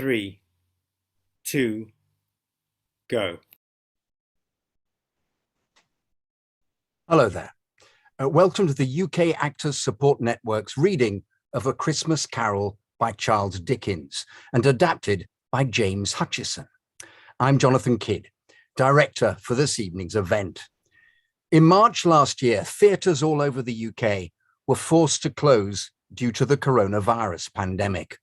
3, 2, go. Hello there. Welcome to the UK Actors Support Network's reading of A Christmas Carol by Charles Dickens and adapted by James Hutchison. I'm Jonathan Kidd, director for this evening's event. In March last year, theatres all over the UK were forced to close due to the coronavirus pandemic.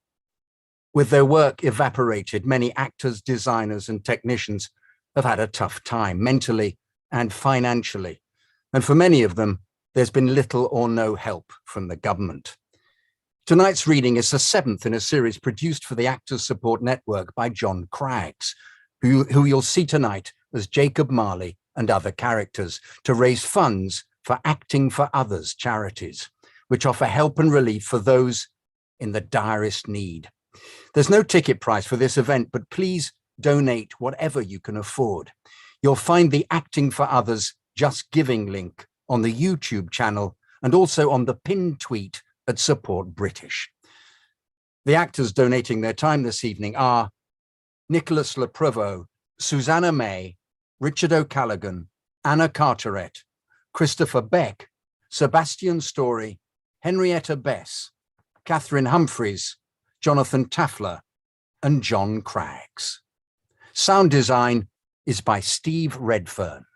With their work evaporated, many actors, designers and technicians have had a tough time mentally and financially. And for many of them, there's been little or no help from the government. Tonight's reading is the 7th in a series produced for the Actors Support Network by John Craggs, who you'll see tonight as Jacob Marley and other characters to raise funds for Acting for Others charities, which offer help and relief for those in the direst need. There's no ticket price for this event, but please donate whatever you can afford. You'll find the Acting for Others Just Giving link on the YouTube channel and also on the pinned tweet at Support British. The actors donating their time this evening are Nicholas Le Prevost, Susanna May, Richard O'Callaghan, Anna Carteret, Christopher Beck, Sebastian Story, Henrietta Bess, Catherine Humphreys, Jonathan Taffler, and John Craggs. Sound design is by Steve Redfern.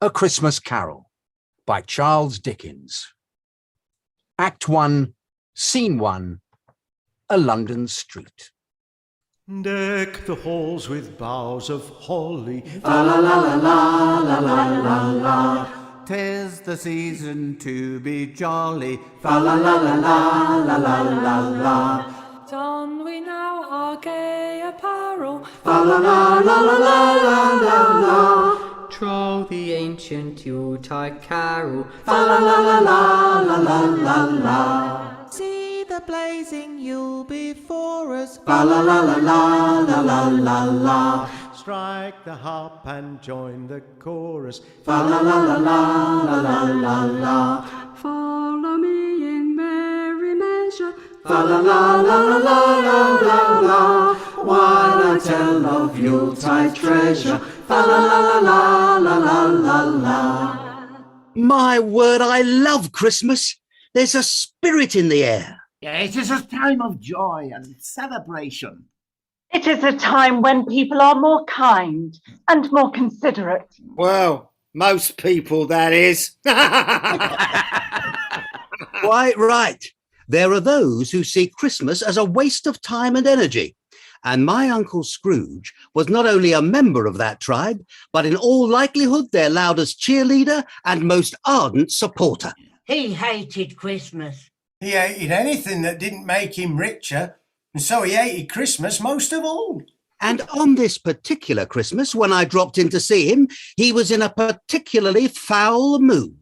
A Christmas Carol by Charles Dickens. Act 1, Scene 1, a London street. Deck the halls with boughs of holly. La la la la la la la la la. 'Tis the season to be jolly. Fa la la la la la la la la. Don we now our gay apparel. Fa la la la la la la la la. Troll the ancient Yuletide carol. Fa la la la la la la la la. See the blazing Yule before us. Fa la la la la la la la la. Strike the harp and join the chorus. Fa la la la la la la la la. Follow me in merry measure. Fa la la la la la la la la. While I tell of Yuletide treasure. Fa la la la la la la la. My word, I love Christmas. There's a spirit in the air. Yeah, it is a time of joy and celebration. It is a time when people are more kind and more considerate. Well, most people, that is. Quite right. There are those who see Christmas as a waste of time and energy. And my Uncle Scrooge was not only a member of that tribe, but in all likelihood their loudest cheerleader and most ardent supporter. He hated Christmas. He hated anything that didn't make him richer, and so he hated Christmas most of all. And on this particular Christmas, when I dropped in to see him, he was in a particularly foul mood.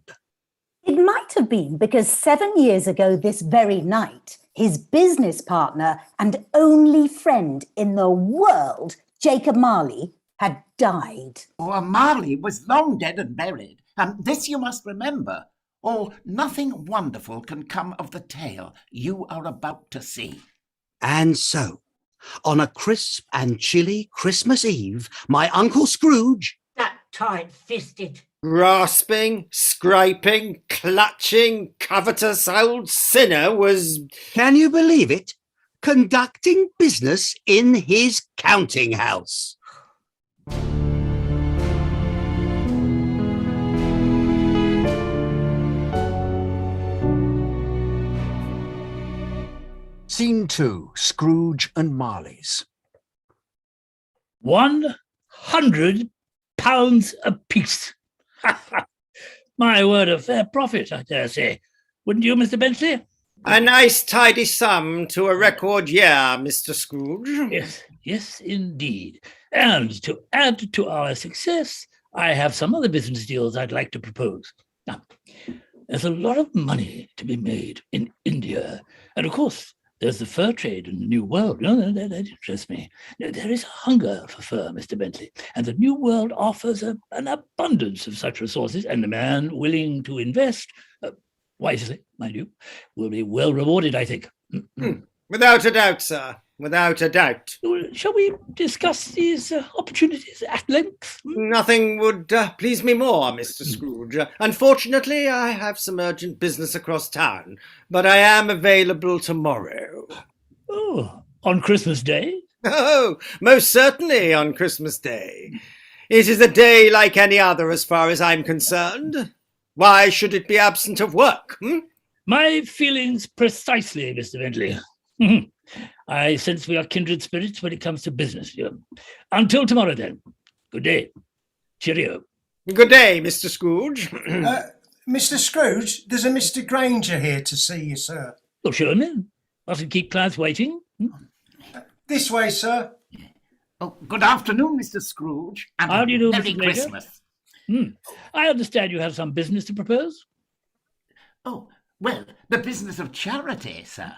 It might have been because 7 years ago this very night, his business partner and only friend in the world, Jacob Marley, had died. Oh, Marley was long dead and buried, and this you must remember. Nothing wonderful can come of the tale you are about to see. And so, on a crisp and chilly Christmas Eve, my Uncle Scrooge, That tight-fisted, Grasping, scraping, clutching, covetous old sinner was... Can you believe it? Conducting business in his counting house. Scene 2, Scrooge and Marley's. £100 apiece. My word, a fair profit, I dare say. Wouldn't you, Mr. Bentley? A nice tidy sum to a record year, Mr. Scrooge. Yes, indeed. And to add to our success, I have some other business deals I'd like to propose. Now, there's a lot of money to be made in India. And of course, there's the fur trade in the New World. That interests me. There is a hunger for fur, Mr. Bentley, and the New World offers an abundance of such resources, and the man willing to invest, wisely, mind you, will be well rewarded, I think. Without a doubt, sir. Without a doubt. Shall we discuss these opportunities at length? Nothing would please me more, Mr. Scrooge. Unfortunately, I have some urgent business across town, but I am available tomorrow. Oh, on Christmas Day? Oh, most certainly on Christmas Day. It is a day like any other as far as I'm concerned. Why should it be absent of work? My feelings precisely, Mr. Bentley. I sense we are kindred spirits when it comes to business. Until tomorrow, then. Good day. Cheerio. Good day, Mr. Scrooge. Mr. Scrooge, there's a Mr. Granger here to see you, sir. Well, show him in. Mustn't keep clients waiting. This way, sir. Oh, good afternoon, Mr. Scrooge. And how do you do, Merry Mr. Granger? Christmas. I understand you have some business to propose. Oh, well, the business of charity, sir.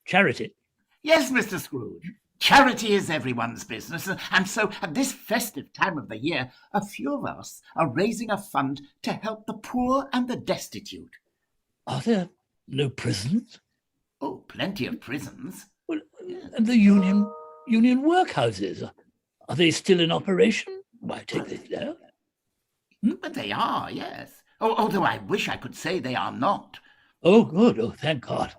Charity? Yes, Mr. Scrooge. Charity is everyone's business, and so at this festive time of the year, a few of us are raising a fund to help the poor and the destitute. Are there no prisons? Oh, plenty of prisons. Well, and the union workhouses, are they still in operation? Why, take this there. But they are, yes. Although I wish I could say they are not. Oh, good. Oh, thank God.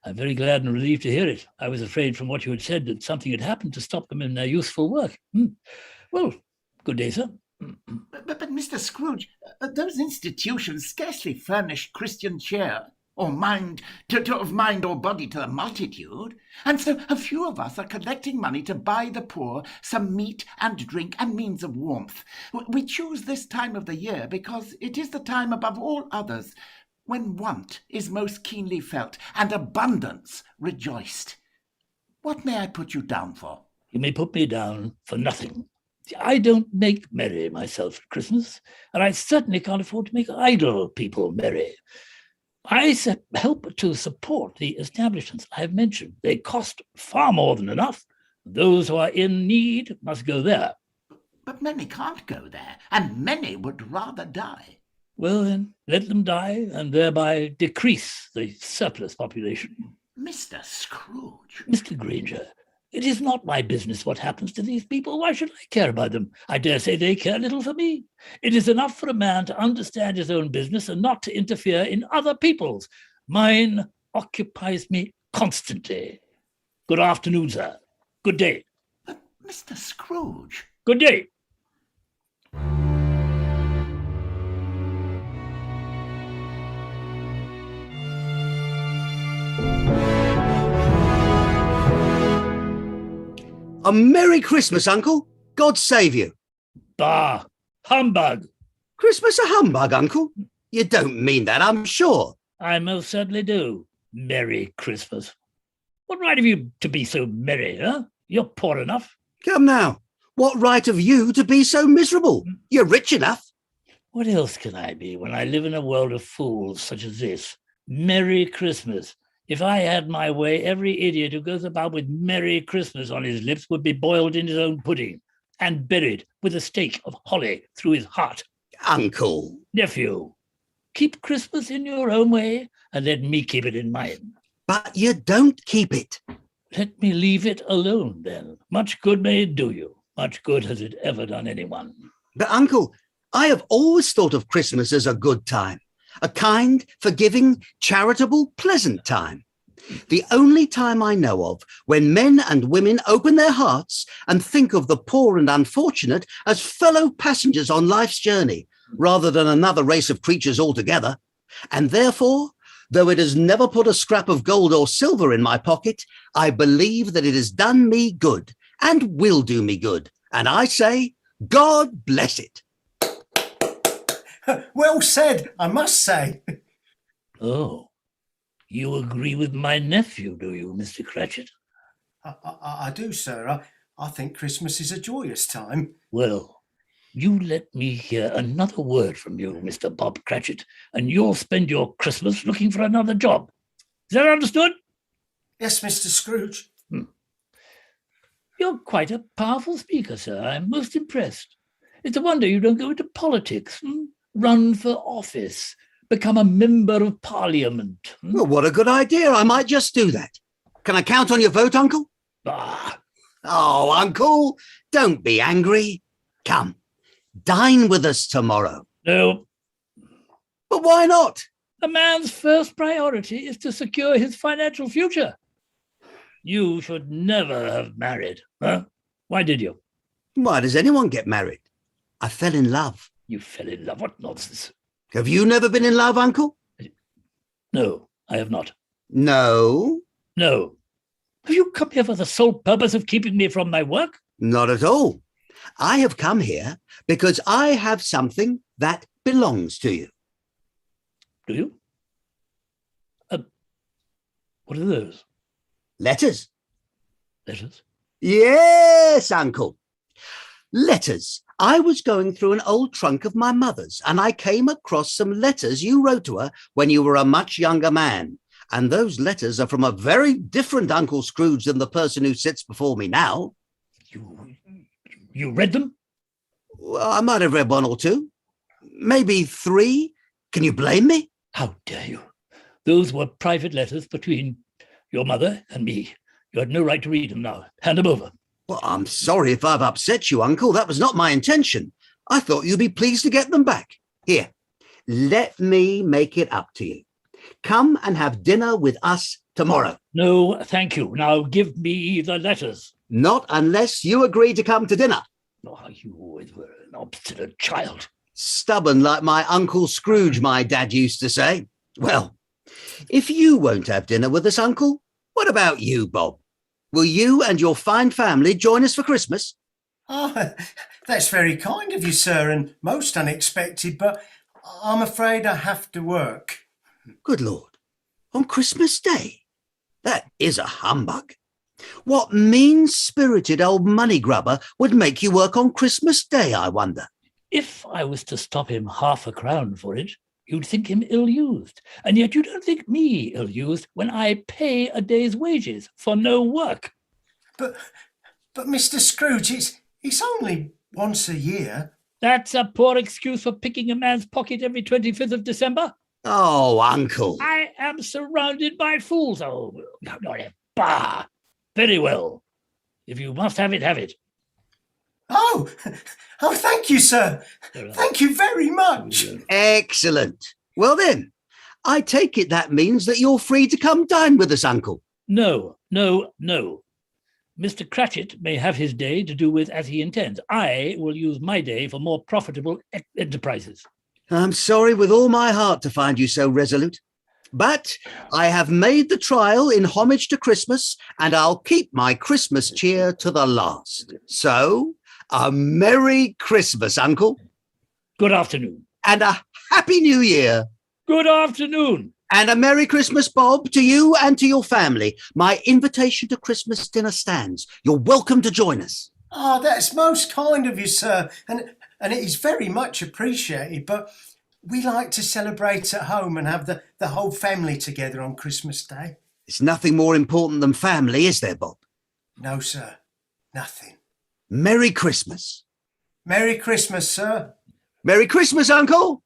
I'm very glad and relieved to hear it. I was afraid from what you had said that something had happened to stop them in their useful work. Well, good day, sir. But Mr. Scrooge, those institutions scarcely furnish Christian cheer or mind of mind or body to the multitude. And so a few of us are collecting money to buy the poor some meat and drink and means of warmth. We choose this time of the year because it is the time above all others when want is most keenly felt and abundance rejoiced. What may I put you down for? You may put me down for nothing. I don't make merry myself at Christmas, and I certainly can't afford to make idle people merry. I help to support the establishments I've mentioned. They cost far more than enough. Those who are in need must go there. But many can't go there, and many would rather die. Well, then, let them die and thereby decrease the surplus population. Mr. Scrooge. Mr. Granger, it is not my business what happens to these people. Why should I care about them? I dare say they care little for me. It is enough for a man to understand his own business and not to interfere in other people's. Mine occupies me constantly. Good afternoon, sir. Good day. But Mr. Scrooge. Good day. A Merry Christmas, Uncle. God save you. Bah! Humbug! Christmas a humbug, Uncle? You don't mean that, I'm sure. I most certainly do. Merry Christmas. What right have you to be so merry, huh? You're poor enough. Come now. What right have you to be so miserable? You're rich enough. What else can I be when I live in a world of fools such as this? Merry Christmas. If I had my way, every idiot who goes about with Merry Christmas on his lips would be boiled in his own pudding and buried with a stake of holly through his heart. Uncle. Nephew, keep Christmas in your own way and let me keep it in mine. But you don't keep it. Let me leave it alone, then. Much good may it do you. Much good has it ever done anyone. But, Uncle, I have always thought of Christmas as a good time. A kind, forgiving, charitable, pleasant time. The only time I know of when men and women open their hearts and think of the poor and unfortunate as fellow passengers on life's journey, rather than another race of creatures altogether. And therefore, though it has never put a scrap of gold or silver in my pocket, I believe that it has done me good and will do me good. And I say, God bless it. Well said, I must say. Oh, you agree with my nephew, do you, Mr. Cratchit? I do, sir. I think Christmas is a joyous time. Well, you let me hear another word from you, Mr. Bob Cratchit, and you'll spend your Christmas looking for another job. Is that understood? Yes, Mr. Scrooge. You're quite a powerful speaker, sir. I'm most impressed. It's a wonder you don't go into politics, run for office, become a member of Parliament. Well, what a good idea. I might just do that. Can I count on your vote, Uncle? Ah, Oh, Uncle, don't be angry. Come, dine with us tomorrow. no. But why not? A man's first priority is to secure his financial future. You should never have married, huh? Why did you? Why does anyone get married? I fell in love. You fell in love. What nonsense. Have you never been in love, Uncle? No, I have not. No, No. Have you come here for the sole purpose of keeping me from my work? not at all. I have come here because I have something that belongs to you. Do you? What are those? Letters. Letters? Yes, Uncle. Letters. I was going through an old trunk of my mother's and I came across some letters you wrote to her when you were a much younger man. And those letters are from a very different Uncle Scrooge than the person who sits before me now. You read them? Well, I might have read one or two, maybe three. Can you blame me? How dare you? Those were private letters between your mother and me. You had no right to read them now. Hand them over. Well, I'm sorry if I've upset you, Uncle. That was not my intention. I thought you'd be pleased to get them back. Here, let me make it up to you. Come and have dinner with us tomorrow. No, thank you. Now give me the letters. Not unless you agree to come to dinner. Oh, you were an obstinate child. Stubborn like my Uncle Scrooge, my dad used to say. Well, if you won't have dinner with us, Uncle, what about you, Bob? Will you and your fine family join us for Christmas? Oh, that's very kind of you, sir, and most unexpected, but I'm afraid I have to work. Good Lord, on Christmas Day? That is a humbug. What mean-spirited old money grubber would make you work on Christmas Day, I wonder? If I was to stop him half a crown for it, you'd think him ill-used. And yet you don't think me ill-used when I pay a day's wages for no work. But Mr. Scrooge, it's only once a year. That's a poor excuse for picking a man's pocket every 25th of December. Oh, Uncle. I am surrounded by fools. Oh, bah. Very well. If you must have it, have it. Oh, thank you, sir. Thank you very much. Excellent. Well then, I take it that means that you're free to come dine with us, Uncle. No. Mr. Cratchit may have his day to do with as he intends. I will use my day for more profitable enterprises. I'm sorry with all my heart to find you so resolute, but I have made the trial in homage to Christmas, and I'll keep my Christmas cheer to the last. So, a Merry Christmas, Uncle. Good afternoon. And a Happy New Year. Good afternoon. And a Merry Christmas, Bob, to you and to your family. My invitation to Christmas dinner stands. You're welcome to join us. Oh, that's most kind of you, sir, and it is very much appreciated, but we like to celebrate at home and have the whole family together on Christmas Day. It's nothing more important than family, is there, Bob? No, sir, nothing. Merry Christmas. Merry Christmas, sir. Merry Christmas, Uncle.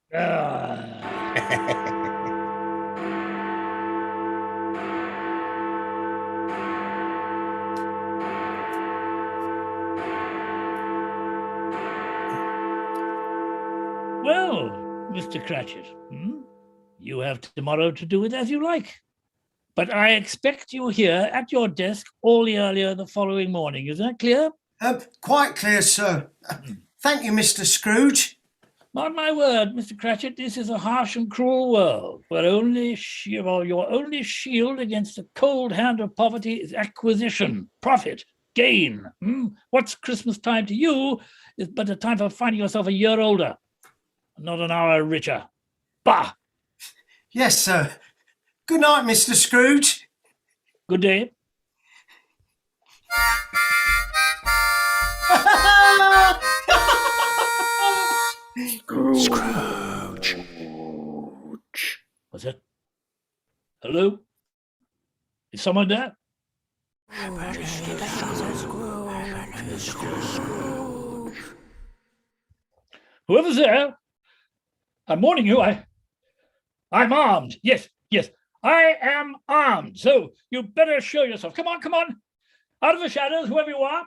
Well, Mr. Cratchit, you have tomorrow to do it as you like. But I expect you here at your desk all the earlier the following morning. Is that clear? Quite clear, sir. Thank you, Mr. Scrooge. Mark my word, Mr. Cratchit, this is a harsh and cruel world, where your only shield against the cold hand of poverty is acquisition, profit, gain. What's Christmas time to you is but a time for finding yourself a year older, not an hour richer. Bah! Yes, sir. Good night, Mr. Scrooge. Good day. Scrooge. What's that? Hello? Is someone there? Whoever's there, I'm warning you, I'm armed. Yes, I am armed, so you better show yourself. Come on, come on. Out of the shadows, whoever you are.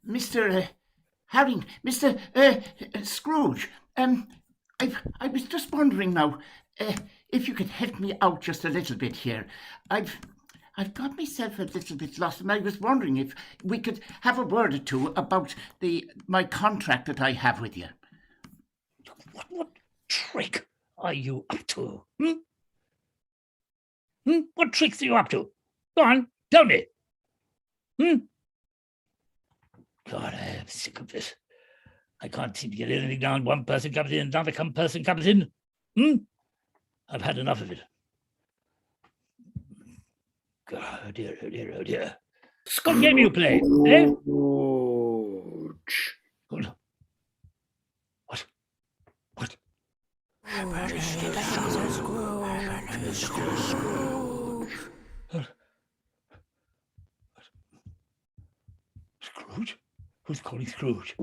Mr. Mr. Scrooge, I was just wondering now if you could help me out just a little bit here. I've got myself a little bit lost, and I was wondering if we could have a word or two about my contract that I have with you. What trick are you up to? What tricks are you up to? Go on, tell me. God, I am sick of this. I can't seem to get anything down. One person comes in, another person comes in. I've had enough of it. God, oh dear, oh dear, oh dear. What game you play, eh? What? Scrooge? Who's calling Scrooge?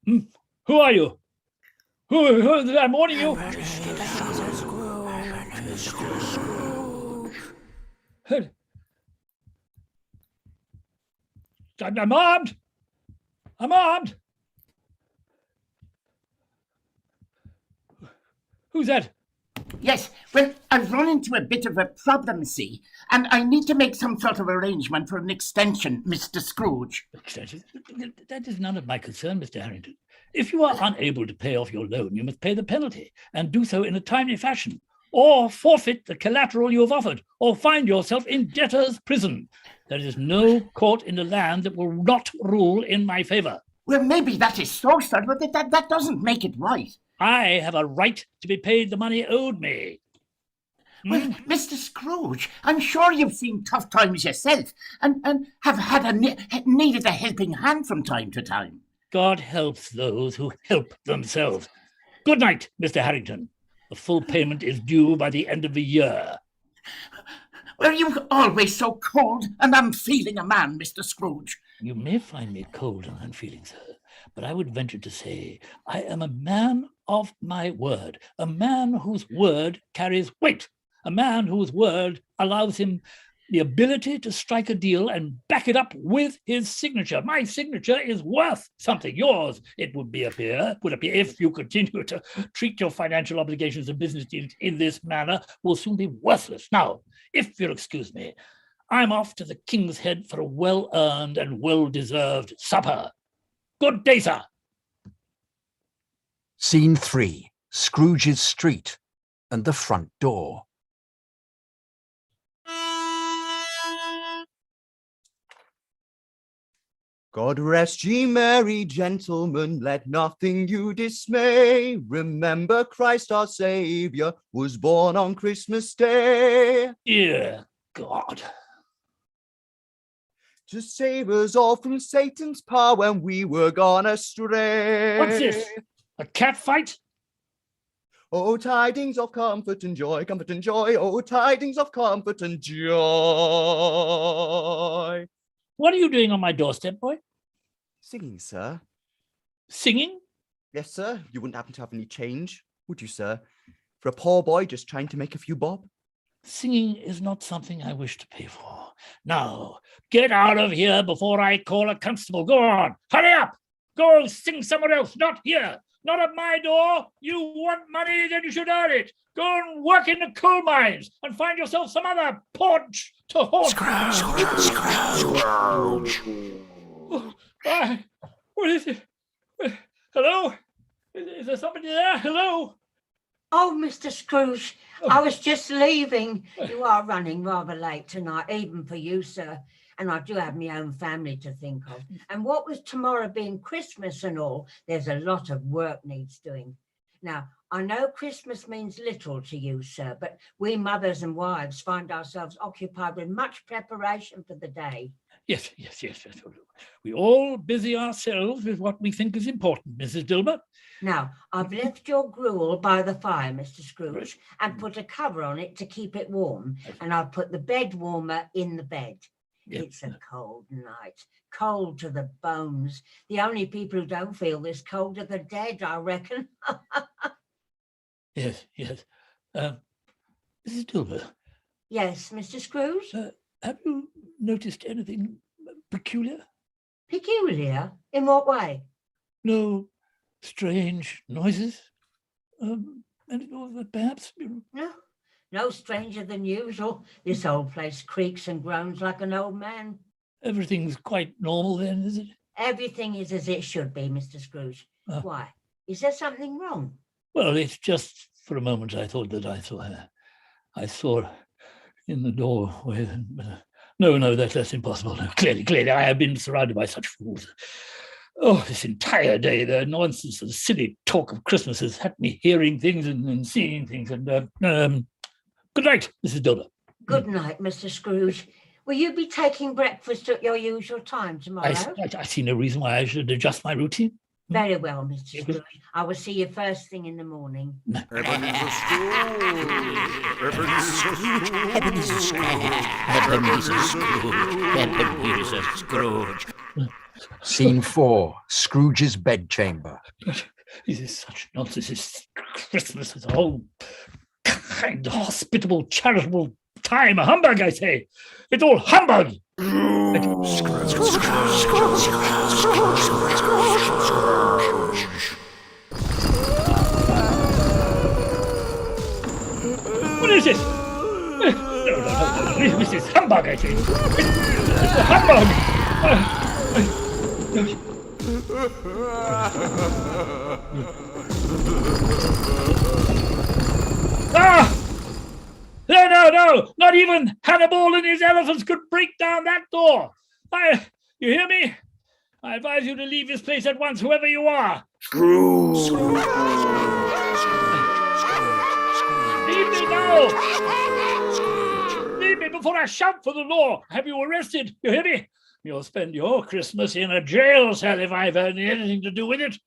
Who are you? Who I'm warning you. I'm armed. I'm armed. Who's that? Yes, well, I've run into a bit of a problem, see, and I need to make some sort of arrangement for an extension, Mr. Scrooge. Extension? That is none of my concern, Mr. Harrington. If you are unable to pay off your loan, you must pay the penalty, and do so in a timely fashion, or forfeit the collateral you have offered, or find yourself in debtor's prison. There is no court in the land that will not rule in my favour. Well, maybe that is so, sir, but that doesn't make it right. I have a right to be paid the money owed me. Well, Mr. Scrooge, I'm sure you've seen tough times yourself and have needed a helping hand from time to time. God helps those who help themselves. Good night, Mr. Harrington. The full payment is due by the end of the year. Were you always so cold and unfeeling a man, Mr. Scrooge? You may find me cold and unfeeling, sir, but I would venture to say I am a man of my word, a man whose word carries weight, a man whose word allows him the ability to strike a deal and back it up with his signature. My signature is worth something. Yours, it would appear, if you continue to treat your financial obligations and business deals in this manner, will soon be worthless. Now, if you'll excuse me, I'm off to the King's Head for a well-earned and well-deserved supper. Good day, sir. Scene 3, Scrooge's street and the front door. God rest ye merry gentlemen, let nothing you dismay. Remember Christ our Saviour was born on Christmas Day. Dear God. To save us all from Satan's power when we were gone astray. What's this? A cat fight? Oh, tidings of comfort and joy, oh, tidings of comfort and joy. What are you doing on my doorstep, boy? Singing, sir. Singing? Yes, sir. You wouldn't happen to have any change, would you, sir? For a poor boy just trying to make a few bob? Singing is not something I wish to pay for. Now, get out of here before I call a constable. Go on, hurry up. Go sing somewhere else, not here. Not at my door. You want money, then you should earn it. Go and work in the coal mines and find yourself some other paunch to haunt. Scrooge. Oh, what is it? Hello? Is there somebody there? Hello? Oh, Mr. Scrooge, I was just leaving. You are running rather late tonight, even for you, sir. And I do have my own family to think of. And what with tomorrow being Christmas and all, there's a lot of work needs doing. Now, I know Christmas means little to you, sir, but we mothers and wives find ourselves occupied with much preparation for the day. Yes. We all busy ourselves with what we think is important, Mrs. Dilber. Now, I've left your gruel by the fire, Mr. Scrooge, and put a cover on it to keep it warm. And I've put the bed warmer in the bed. Yep. It's a cold night, cold to the bones. The only people who don't feel this cold are the dead, I reckon. Yes, yes. Mrs. Dilber, Yes, Mr. Scrooge? have you noticed anything peculiar? Peculiar? In what way? No strange noises? Perhaps? No stranger than usual. This old place creaks and groans like an old man. Everything's quite normal then, is it? Everything is as it should be, Mr. Scrooge. Why? Is there something wrong? Well, it's just for a moment I thought that I saw her in the doorway. No, that's impossible. No, clearly, I have been surrounded by such fools. Oh, this entire day, the nonsense and silly talk of Christmas has had me hearing things and seeing things. And good night, Mrs. Dilber. Good night, Mr. Scrooge. Will you be taking breakfast at your usual time tomorrow? I see no reason why I should adjust my routine. Very well, Mr. Scrooge. I will see you first thing in the morning. Ebenezer Scrooge. Ebenezer Scrooge. Ebenezer Scrooge. Ebenezer Scrooge. Scene 4, Scrooge's bedchamber. This is such nonsense. This Christmas is a whole kind, hospitable, charitable time. A humbug, I say. It's all humbug. What is this? No. This is humbug, I say. It's a humbug. No! Not even Hannibal and his elephants could break down that door. You hear me? I advise you to leave this place at once, whoever you are. Scrooge! Leave me now! Leave me before I shout for the law. Have you arrested? You hear me? You'll spend your Christmas in a jail cell if I've had anything to do with it.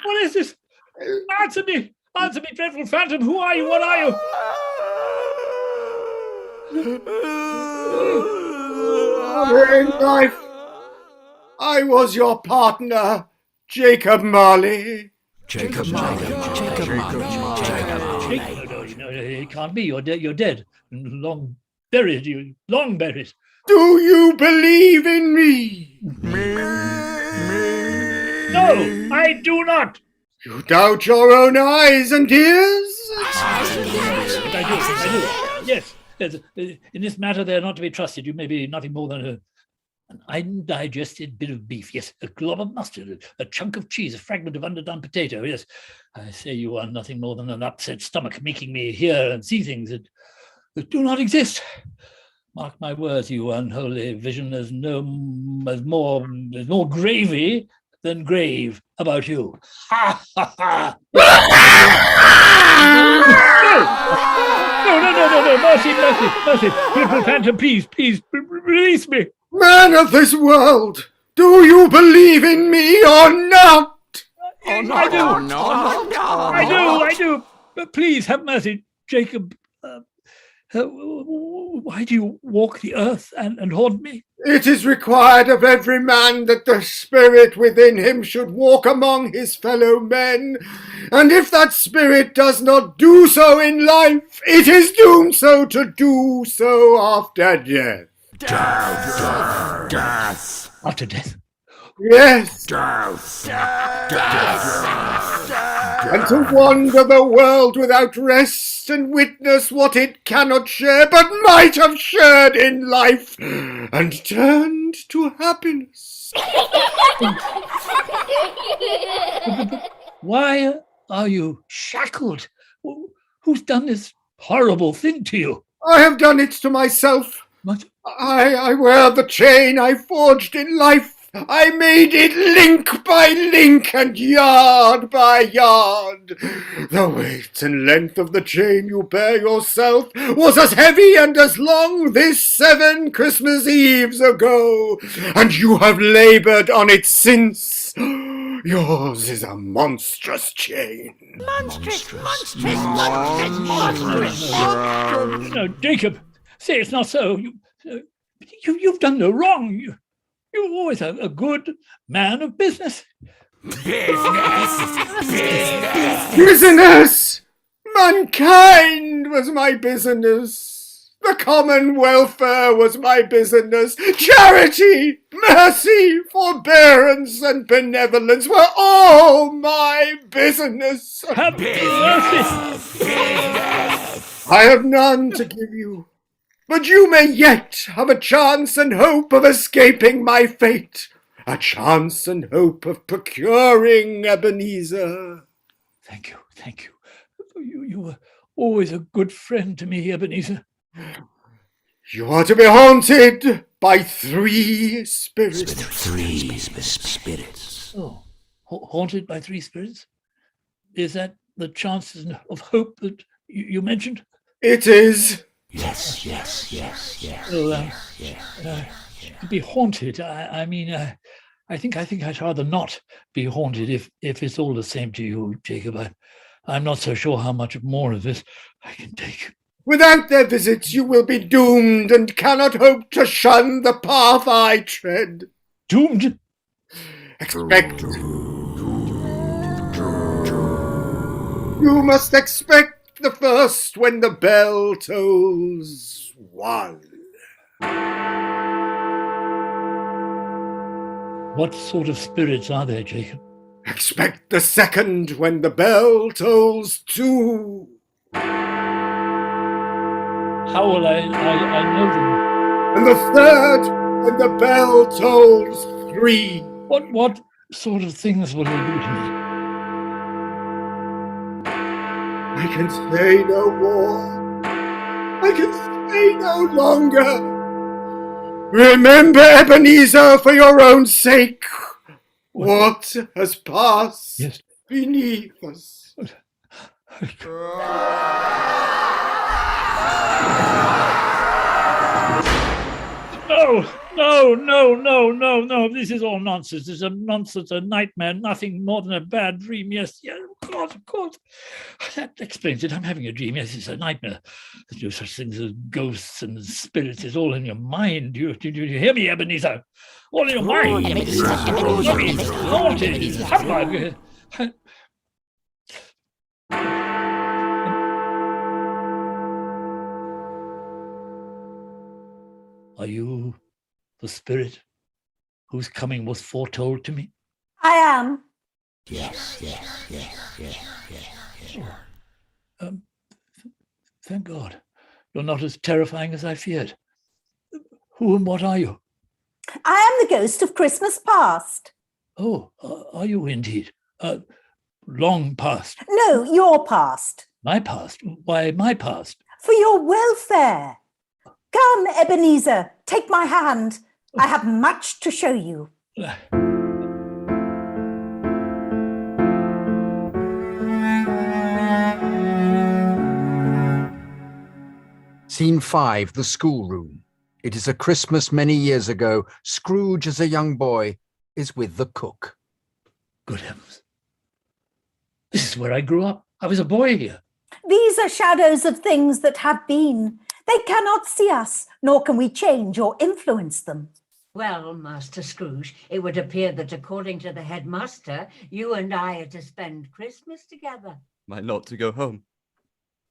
What is this? Answer me, dreadful phantom. Who are you? What are you? In life, I was your partner, Jacob Marley. Jacob Marley. No, it can't be. You're dead. Long buried. Long buried. Do you believe in me? No, I do not. You doubt your own eyes and ears? I do. Yes. In this matter, they are not to be trusted. You may be nothing more than an undigested bit of beef. Yes, a glob of mustard, a chunk of cheese, a fragment of underdone potato. Yes, I say you are nothing more than an upset stomach, making me hear and see things that do not exist. Mark my words, you unholy vision. There's more gravy than grave about you. Ha ha ha! No! Mercy! Little phantom, please, release me. Man of this world, do you believe in me or not? I do. But please have mercy, Jacob. Why do you walk the earth and haunt me? It is required of every man that the spirit within him should walk among his fellow men. And if that spirit does not do so in life, it is doomed so to do so after death. Death. After death? Yes. Death. And to wander the world without rest and witness what it cannot share but might have shared in life and turned to happiness. Why are you shackled? Who's done this horrible thing to you? I have done it to myself. What? I wear the chain I forged in life. I made it link by link and yard by yard. The weight and length of the chain you bear yourself was as heavy and as long this 7 Christmas Eves ago, and you have laboured on it since. Yours is a monstrous chain. No, Jacob, Say it's not so. You've done no wrong. You're always a good man of business. Business! Mankind was my business. The common welfare was my business. Charity, mercy, forbearance, and benevolence were all my business. Have mercy! I have none to give you, but you may yet have a chance and hope of escaping my fate. A chance and hope of procuring Ebenezer. Thank you, thank you. You were always a good friend to me, Ebenezer. You are to be haunted by 3 spirits. Three spirits. Oh, haunted by 3 spirits? Is that the chances of hope that you mentioned? It is. Yes. Well, to be haunted, I mean, I think I'd rather not be haunted if it's all the same to you, Jacob. I'm not so sure how much more of this I can take. Without their visits, you will be doomed and cannot hope to shun the path I tread. Doomed? Expect. You must expect the first when the bell tolls 1. What sort of spirits are there, Jacob? Expect the second when the bell tolls 2. How will I know them? And the third when the bell tolls 3. What sort of things will they do to me? I can say no more. I can stay no longer. Remember, Ebenezer, for your own sake, what has passed beneath us. No. This is all nonsense. It's a nonsense, a nightmare, nothing more than a bad dream. Yes, of course. That explains it. I'm having a dream. Yes, it's a nightmare. There's no such things as ghosts and spirits. It's all in your mind. Do you hear me, Ebenezer? All in your mind. Haunted. Are you the spirit whose coming was foretold to me? I am. Yes. Thank God. You're not as terrifying as I feared. Who and what are you? I am the ghost of Christmas past. Oh, are you indeed? Long past. No, your past. My past? Why my past? For your welfare. Come, Ebenezer, take my hand. I have much to show you. Scene 5, the schoolroom. It is a Christmas many years ago. Scrooge, as a young boy, is with the cook. Good heavens. This is where I grew up. I was a boy here. These are shadows of things that have been. They cannot see us, nor can we change or influence them. Well, Master Scrooge, it would appear that according to the headmaster, you and I are to spend Christmas together. Am I not to go home?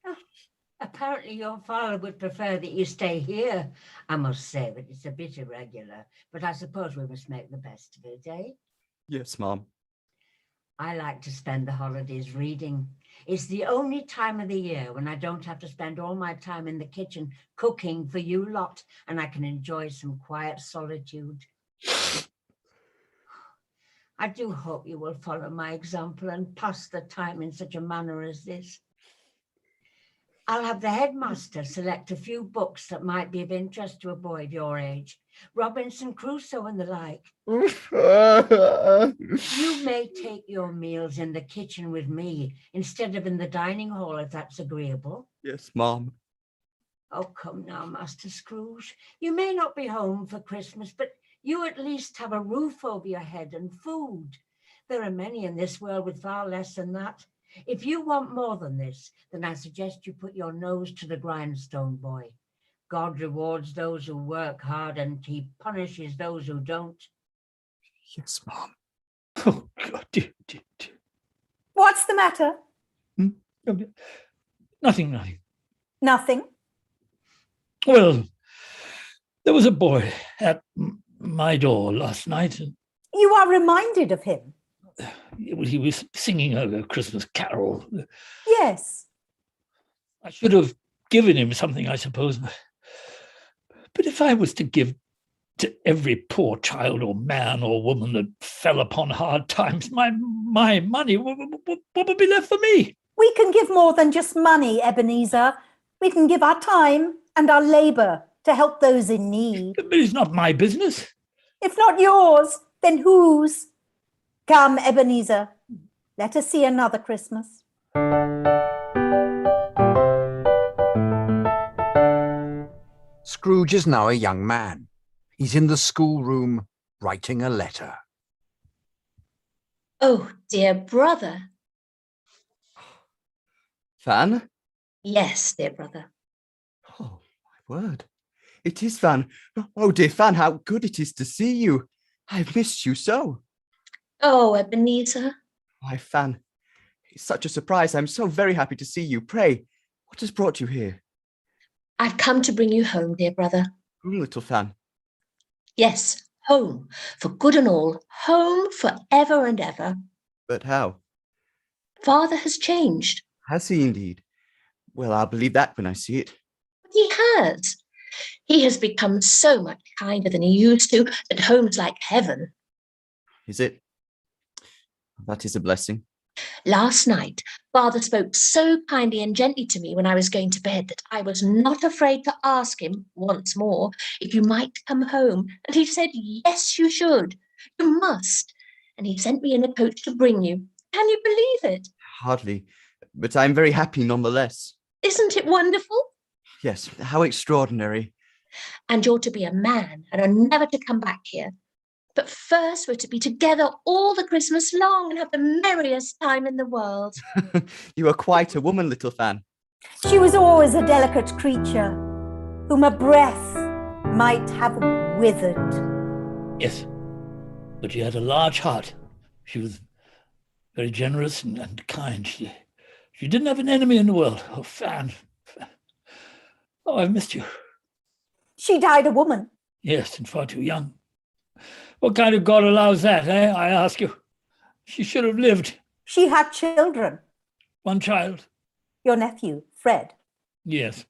Oh, apparently your father would prefer that you stay here. I must say that it's a bit irregular, but I suppose we must make the best of it, eh? Yes, Mom. I like to spend the holidays reading. It's the only time of the year when I don't have to spend all my time in the kitchen cooking for you lot, and I can enjoy some quiet solitude. I do hope you will follow my example and pass the time in such a manner as this. I'll have the headmaster select a few books that might be of interest to a boy of your age. Robinson Crusoe and the like. You may take your meals in the kitchen with me instead of in the dining hall, if that's agreeable. Yes, Mom. Oh, come now, Master Scrooge. You may not be home for Christmas, but you at least have a roof over your head and food. There are many in this world with far less than that. If you want more than this, then I suggest you put your nose to the grindstone, boy. God rewards those who work hard and he punishes those who don't. Yes, Mom. Oh, God, dear. What's the matter? Nothing. Nothing. Well, there was a boy at my door last night. And You are reminded of him. he was singing a Christmas carol. Yes. I should have given him something, I suppose. But if I was to give to every poor child or man or woman that fell upon hard times, my money, what would be left for me? We can give more than just money, Ebenezer. We can give our time and our labour to help those in need. But it's not my business. If not yours, then whose? Come, Ebenezer, let us see another Christmas. Scrooge is now a young man. He's in the schoolroom writing a letter. Oh, dear brother. Fan? Yes, dear brother. Oh, my word. It is Fan. Oh, dear Fan, how good it is to see you. I've missed you so. Oh, Ebenezer. Why, Fan, it's such a surprise. I'm so very happy to see you. Pray, what has brought you here? I've come to bring you home, dear brother. Home, little Fan. Yes, home, for good and all. Home for ever and ever. But how? Father has changed. Has he indeed? Well, I'll believe that when I see it. He has. He has become so much kinder than he used to that home's like heaven. Is it? That is a blessing. Last night, Father spoke so kindly and gently to me when I was going to bed that I was not afraid to ask him once more if you might come home. And he said, yes, you should. You must. And he sent me in a coach to bring you. Can you believe it? Hardly, but I'm very happy nonetheless. Isn't it wonderful? Yes, how extraordinary. And you're to be a man and are never to come back here. But first we're to be together all the Christmas long and have the merriest time in the world. You are quite a woman, little Fan. She was always a delicate creature, whom a breath might have withered. Yes, but she had a large heart. She was very generous and kind. She didn't have an enemy in the world. Oh, Fan. Oh, I've missed you. She died a woman. Yes, and far too young. What kind of God allows that, eh? I ask you. She should have lived. She had children. One child. Your nephew, Fred. Yes.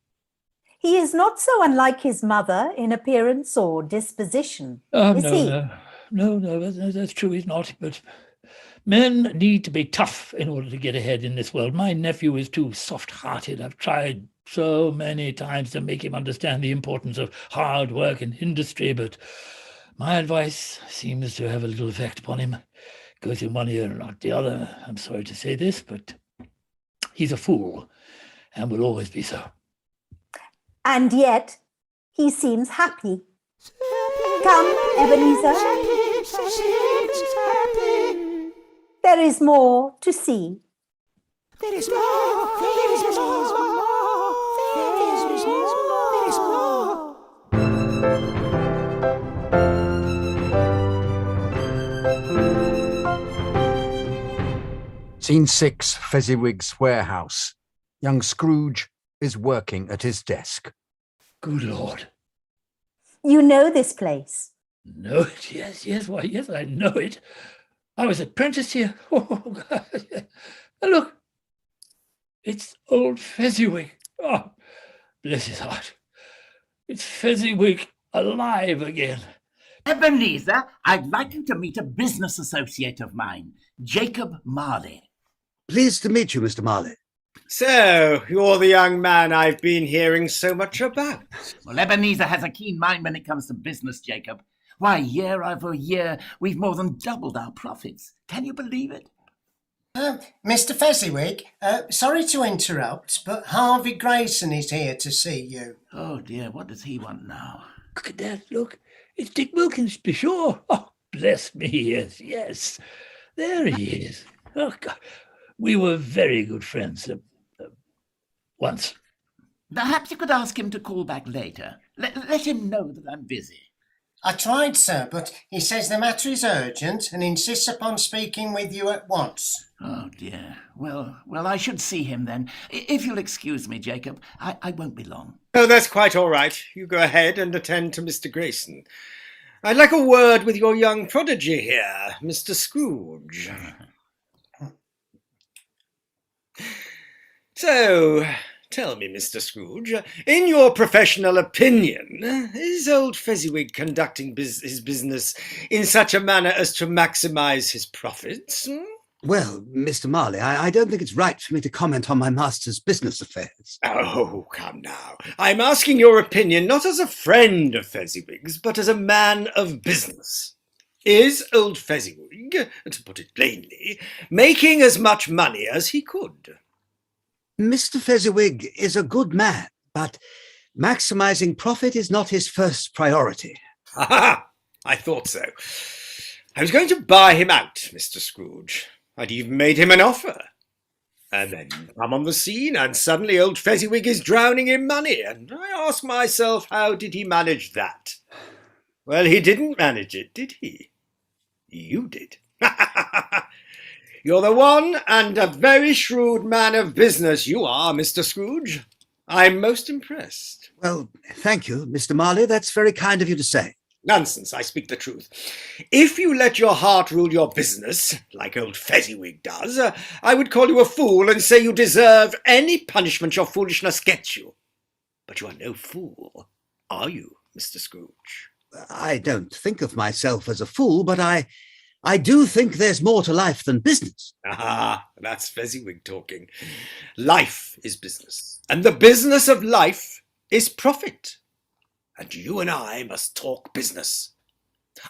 He is not so unlike his mother in appearance or disposition, is he? No, that's true, he's not. But men need to be tough in order to get ahead in this world. My nephew is too soft-hearted. I've tried so many times to make him understand the importance of hard work and industry, but my advice seems to have a little effect upon him. Goes in one ear and not the other. I'm sorry to say this, but he's a fool and will always be so. And yet, he seems happy. Come, Ebenezer. There is more to see. There is more. There is more. There is more. There is more. Scene 6, Fezziwig's warehouse. Young Scrooge is working at his desk. Good Lord. You know this place? Know it? Yes. Why, yes, I know it. I was apprenticed here. Oh, God. And look, it's old Fezziwig. Oh, bless his heart. It's Fezziwig alive again. Ebenezer, I'd like you to meet a business associate of mine, Jacob Marley. Pleased to meet you, Mr. Marley. So, you're the young man I've been hearing so much about. Well, Ebenezer has a keen mind when it comes to business, Jacob. Why, year over year, we've more than doubled our profits. Can you believe it? Mr. Fezziwig, sorry to interrupt, but Harvey Grayson is here to see you. Oh, dear, what does he want now? Look at that, look. It's Dick Wilkins, be sure. Oh, bless me, yes. There he is. Oh, God. We were very good friends once. Perhaps you could ask him to call back later. Let him know that I'm busy. I tried, sir, but he says the matter is urgent and insists upon speaking with you at once. Oh, dear. Well, I should see him then. If you'll excuse me, Jacob, I won't be long. Oh, that's quite all right. You go ahead and attend to Mr. Grayson. I'd like a word with your young prodigy here, Mr. Scrooge. So, tell me, Mr. Scrooge, in your professional opinion, is old Fezziwig conducting his business in such a manner as to maximise his profits? Well, Mr. Marley, I don't think it's right for me to comment on my master's business affairs. Oh, come now. I'm asking your opinion not as a friend of Fezziwig's, but as a man of business. Is old Fezziwig, to put it plainly, making as much money as he could? Mr. Fezziwig is a good man, but maximising profit is not his first priority. Ha ha! I thought so. I was going to buy him out, Mr. Scrooge. I'd even made him an offer. And then you come on the scene, and suddenly old Fezziwig is drowning in money, and I ask myself, how did he manage that? Well, he didn't manage it, did he? You did. You're the one and a very shrewd man of business, you are, Mr. Scrooge. I'm most impressed. Well, thank you, Mr. Marley. That's very kind of you to say. Nonsense, I speak the truth. If you let your heart rule your business, like old Fezziwig does, I would call you a fool and say you deserve any punishment your foolishness gets you. But you are no fool, are you, Mr. Scrooge? I don't think of myself as a fool, but I do think there's more to life than business. Ah, that's Fezziwig talking. Life is business, and the business of life is profit. And you and I must talk business.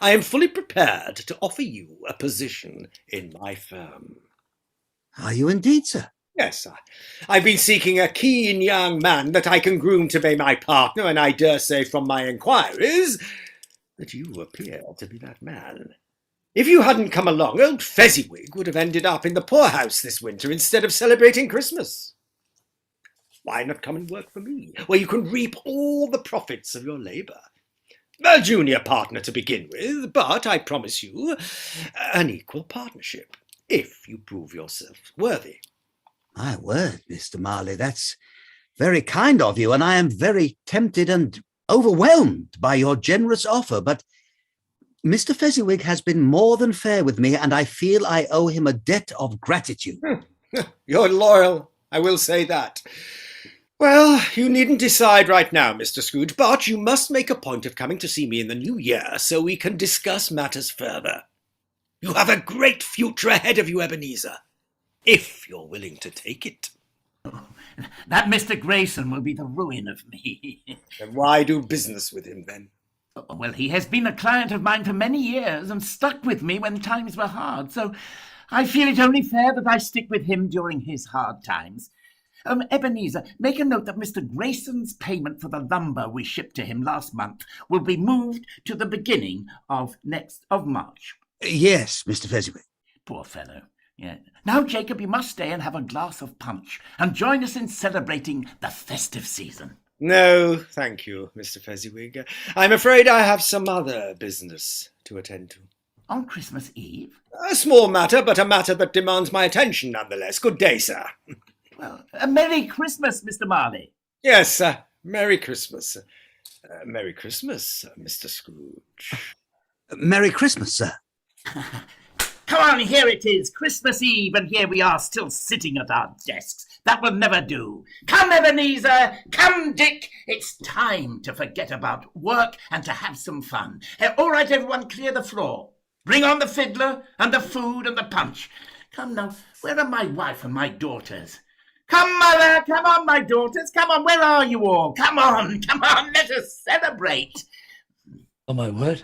I am fully prepared to offer you a position in my firm. Are you indeed, sir? Yes, I've been seeking a keen young man that I can groom to be my partner, and I dare say from my inquiries that you appear to be that man. If you hadn't come along, old Fezziwig would have ended up in the poorhouse this winter instead of celebrating Christmas. Why not come and work for me, where you can reap all the profits of your labour? A junior partner to begin with, but I promise you an equal partnership, if you prove yourself worthy. My word, Mr. Marley, that's very kind of you, and I am very tempted and overwhelmed by your generous offer, but Mr. Fezziwig has been more than fair with me, and I feel I owe him a debt of gratitude. You're loyal, I will say that. Well, you needn't decide right now, Mr. Scrooge, but you must make a point of coming to see me in the new year so we can discuss matters further. You have a great future ahead of you, Ebenezer, if you're willing to take it. Oh, that Mr. Grayson will be the ruin of me. Then why do business with him, then? Well, he has been a client of mine for many years and stuck with me when times were hard, so I feel it only fair that I stick with him during his hard times. Ebenezer, make a note that Mr. Grayson's payment for the lumber we shipped to him last month will be moved to the beginning of March. Yes, Mr. Fezziwig. Poor fellow. Yeah. Now, Jacob, you must stay and have a glass of punch and join us in celebrating the festive season. No, thank you, Mr. Fezziwig. I'm afraid I have some other business to attend to. On Christmas Eve? A small matter, but a matter that demands my attention nonetheless. Good day, sir. Well, a Merry Christmas, Mr. Marley. Yes, Merry Christmas. Merry Christmas, Mr. Scrooge. Merry Christmas, sir. Come on, here it is, Christmas Eve, and here we are still sitting at our desks. That will never do. Come, Ebenezer, come, Dick. It's time to forget about work and to have some fun. All right, everyone, clear the floor. Bring on the fiddler and the food and the punch. Come now, where are my wife and my daughters? Come, mother, come on, my daughters, come on, where are you all? Come on, let us celebrate. Oh, my word.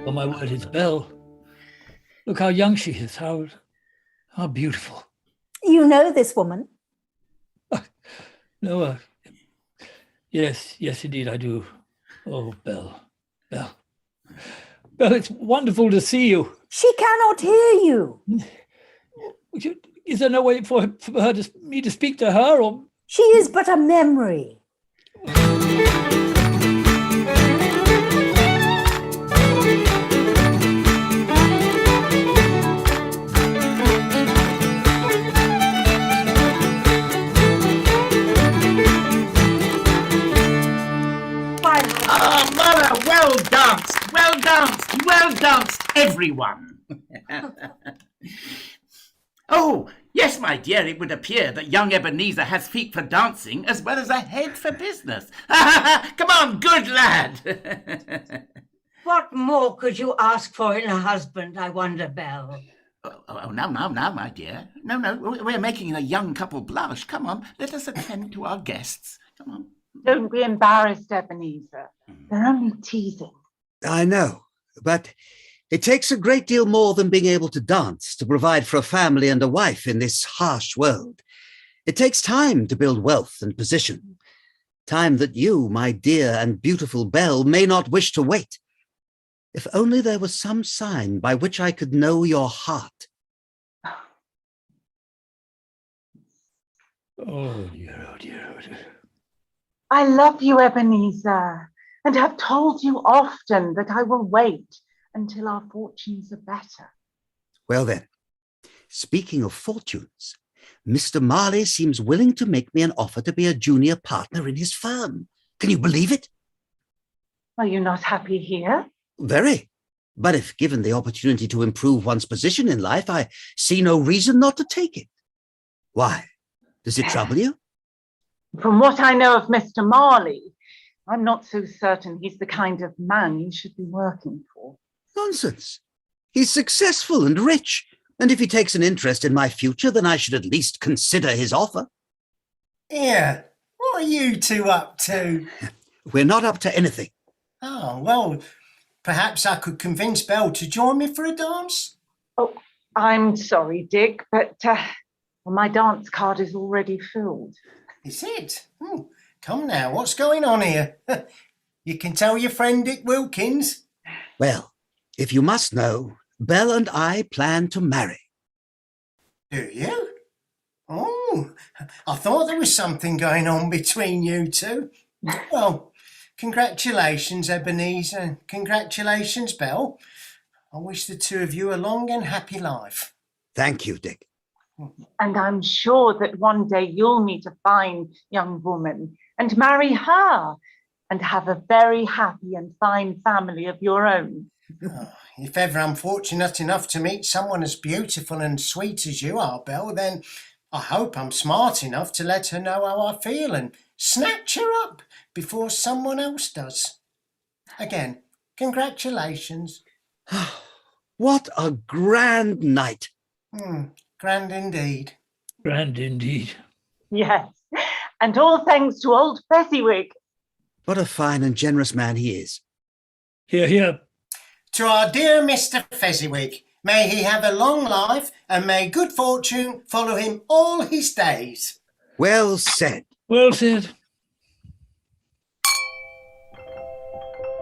Oh, my word, it's Belle. Look how young she is, how beautiful. You know this woman? No, yes, indeed, I do. Oh, Belle. Belle, it's wonderful to see you. She cannot hear you. Is there no way for me to speak to her, or? She is but a memory. Mother, well danced, well danced, well danced, everyone. Oh, yes, my dear, it would appear that young Ebenezer has feet for dancing as well as a head for business. Come on, good lad. What more could you ask for in a husband, I wonder, Belle? Oh, now, my dear. No, we're making a young couple blush. Come on, let us attend to our guests. Come on. Don't be embarrassed, Ebenezer. They're only teasing. I know, but it takes a great deal more than being able to dance to provide for a family and a wife in this harsh world. It takes time to build wealth and position. Time that you, my dear and beautiful Belle, may not wish to wait. If only there was some sign by which I could know your heart. Oh, dear, oh, dear, oh, dear. I love you, Ebenezer, and have told you often that I will wait until our fortunes are better. Well then, speaking of fortunes, Mr. Marley seems willing to make me an offer to be a junior partner in his firm. Can you believe it? Are you not happy here? Very. But if given the opportunity to improve one's position in life, I see no reason not to take it. Why? Does it trouble you? From what I know of Mr. Marley, I'm not so certain he's the kind of man you should be working for. Nonsense. He's successful and rich, and if he takes an interest in my future, then I should at least consider his offer. Yeah, what are you two up to? We're not up to anything. Oh, well, perhaps I could convince Belle to join me for a dance? Oh, I'm sorry, Dick, but my dance card is already filled. Is it? Oh, come now, what's going on here? You can tell your friend Dick Wilkins. Well, if you must know, Belle and I plan to marry. Do you? Oh, I thought there was something going on between you two. Well, congratulations, Ebenezer. Congratulations, Belle. I wish the two of you a long and happy life. Thank you, Dick. And I'm sure that one day you'll meet a fine young woman and marry her and have a very happy and fine family of your own. Oh, if ever I'm fortunate enough to meet someone as beautiful and sweet as you are, Belle, then I hope I'm smart enough to let her know how I feel and snatch her up before someone else does. Again, congratulations. What a grand night. Grand indeed. Grand indeed. Yes, and all thanks to old Fezziwig. What a fine and generous man he is. Hear, hear. To our dear Mr. Fezziwig, may he have a long life and may good fortune follow him all his days. Well said. Well said.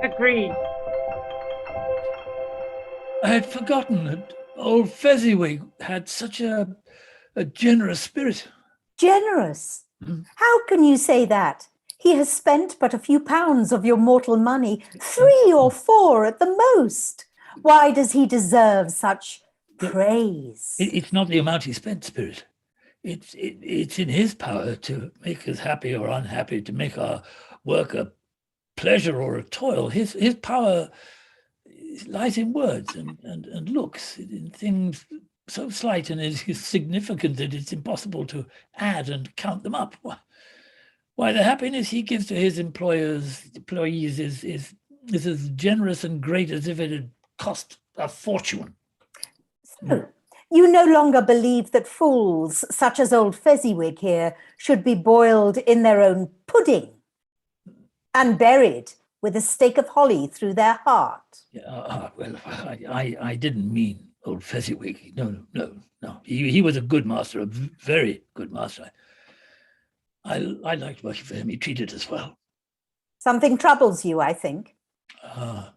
Agreed. I had forgotten that old Fezziwig had such a generous spirit. Generous? How can you say that? He has spent but a few pounds of your mortal money, 3 or 4 at the most. Why does he deserve such praise? It's not the amount he spent, Spirit. It's in his power to make us happy or unhappy, to make our work a pleasure or a toil. His power lies in words and looks, in things so slight and is significant that it's impossible to add and count them up. Why, the happiness he gives to his employees is as generous and great as if it had cost a fortune. So, you no longer believe that fools, such as old Fezziwig here, should be boiled in their own pudding and buried with a stake of holly through their heart? Well, I didn't mean old Fezziwig. No. He was a good master, a very good master. I liked working for him. He treated us well. Something troubles you, I think. Well,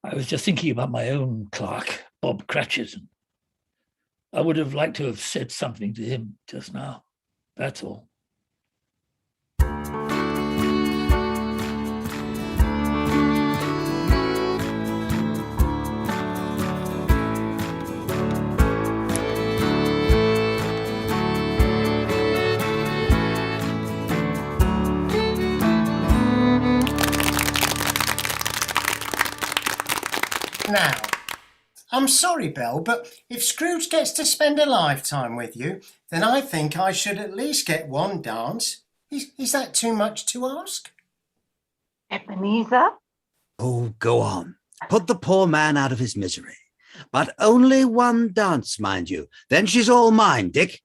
I was just thinking about my own clerk, Bob Cratchit. I would have liked to have said something to him just now. That's all. Now, I'm sorry, Belle, but if Scrooge gets to spend a lifetime with you, then I think I should at least get one dance. Is that too much to ask? Ebenezer? Oh, go on. Put the poor man out of his misery. But only one dance, mind you. Then she's all mine, Dick.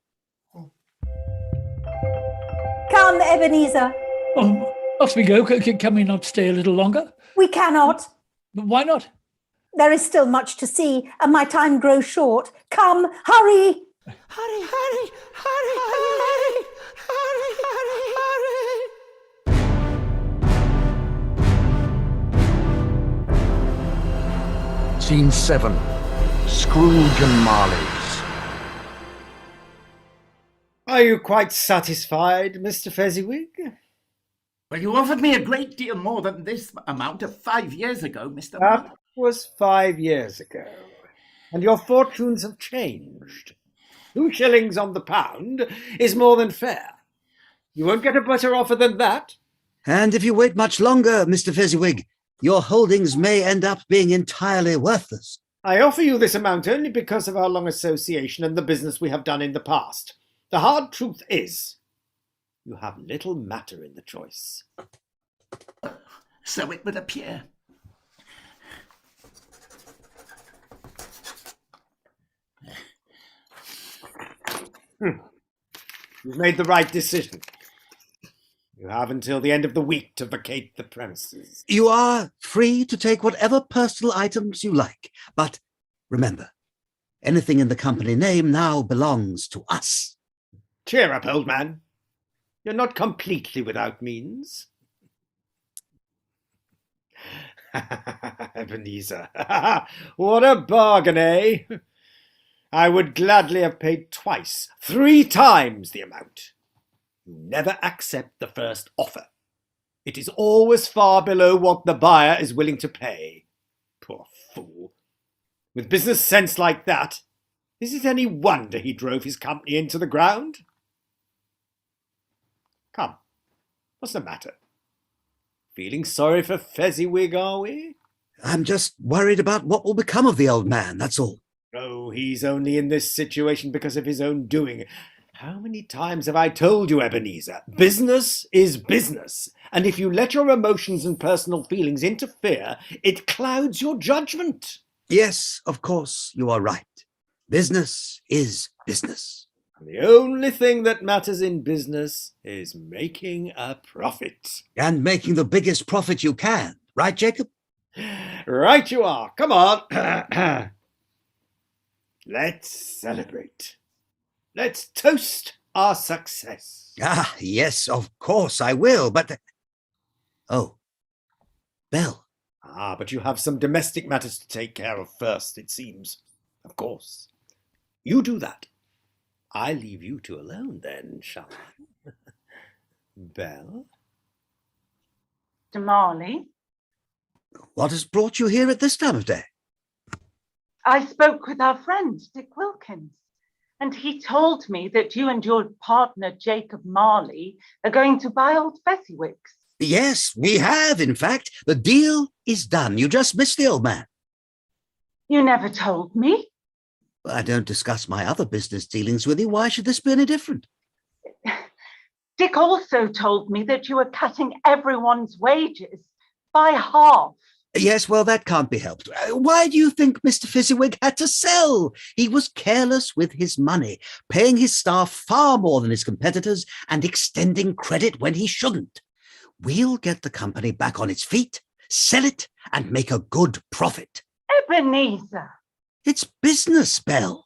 Come, Ebenezer. Oh, off we go. Can we not stay a little longer? We cannot. Why not? There is still much to see, and my time grows short. Come, hurry! Hurry, hurry, hurry, hurry, hurry, hurry, hurry. Scene 7. Scrooge and Marley's. Are you quite satisfied, Mr. Fezziwig? Well, you offered me a great deal more than this amount of 5 years ago, Mr. That Marley. was 5 years ago, and your fortunes have changed. 2 shillings on the pound is more than fair. You won't get a better offer than that. And if you wait much longer, Mr. Fezziwig, your holdings may end up being entirely worthless. I offer you this amount only because of our long association and the business we have done in the past. The hard truth is, you have little matter in the choice. So it would appear. You've made the right decision. You have until the end of the week to vacate the premises. You are free to take whatever personal items you like, but remember, anything in the company name now belongs to us. Cheer up, old man. You're not completely without means. Ebenezer, what a bargain, eh? I would gladly have paid twice, 3 times the amount. You never accept the first offer. It is always far below what the buyer is willing to pay. Poor fool. With business sense like that, is it any wonder he drove his company into the ground? Come, what's the matter? Feeling sorry for Fezziwig, are we? I'm just worried about what will become of the old man, that's all. Oh, he's only in this situation because of his own doing. How many times have I told you, Ebenezer? Business is business, and if you let your emotions and personal feelings interfere, it clouds your judgment. Yes, of course, you are right. Business is business. The only thing that matters in business is making a profit. And making the biggest profit you can, right, Jacob? Right you are. Come on. Let's celebrate. Let's toast our success. Ah, yes, of course I will, but... Oh, Belle. Ah, but you have some domestic matters to take care of first, it seems. Of course. You do that. I leave you two alone then, shall I? Belle? Mr. Marley? What has brought you here at this time of day? I spoke with our friend, Dick Wilkins, and he told me that you and your partner, Jacob Marley, are going to buy old Fezziwig's. Yes, we have, in fact. The deal is done. You just missed the old man. You never told me. I don't discuss my other business dealings with you. Why should this be any different? Dick also told me that you were cutting everyone's wages by half. Yes, well, that can't be helped. Why do you think Mr. Fezziwig had to sell? He was careless with his money, paying his staff far more than his competitors and extending credit when he shouldn't. We'll get the company back on its feet, sell it, and make a good profit. Ebenezer. It's business, Belle.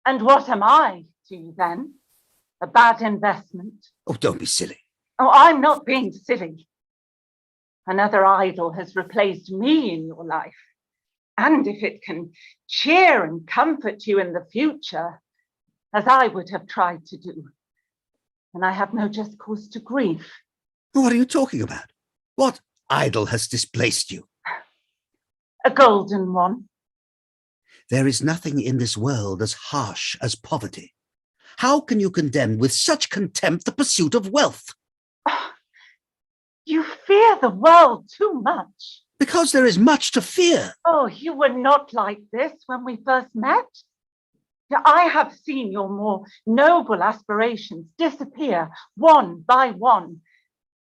And what am I to you then? A bad investment. Oh, don't be silly. Oh, I'm not being silly. Another idol has replaced me in your life. And if it can cheer and comfort you in the future, as I would have tried to do, then I have no just cause to grieve. What are you talking about? What idol has displaced you? A golden one. There is nothing in this world as harsh as poverty. How can you condemn with such contempt the pursuit of wealth? Oh, you fear the world too much. Because there is much to fear. Oh, you were not like this when we first met. I have seen your more noble aspirations disappear one by one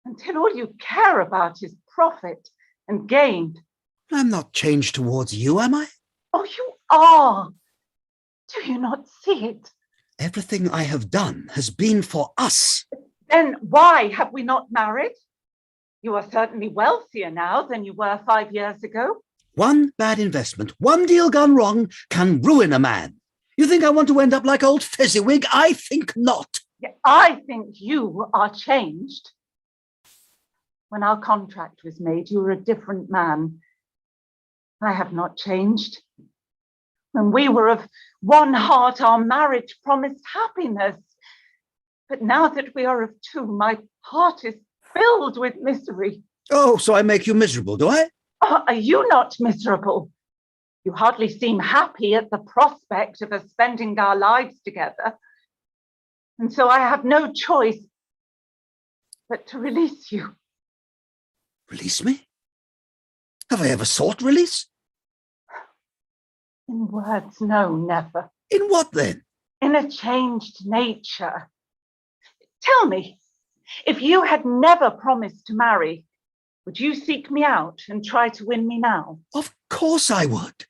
until all you care about is profit and gain. I'm not changed towards you, am I? Oh, you are. Do you not see it? Everything I have done has been for us. Then why have we not married? You are certainly wealthier now than you were 5 years ago. One bad investment, one deal gone wrong can ruin a man. You think I want to end up like old Fezziwig? I think not. Yeah, I think you are changed. When our contract was made, you were a different man. I have not changed. When we were of one heart, our marriage promised happiness. But now that we are of two, my heart is filled with misery. Oh, so I make you miserable, do I? Are you not miserable? You hardly seem happy at the prospect of us spending our lives together. And so I have no choice but to release you. Release me? Have I ever sought release? In words, no, never. In what then? In a changed nature. Tell me, if you had never promised to marry, would you seek me out and try to win me now? Of course I would.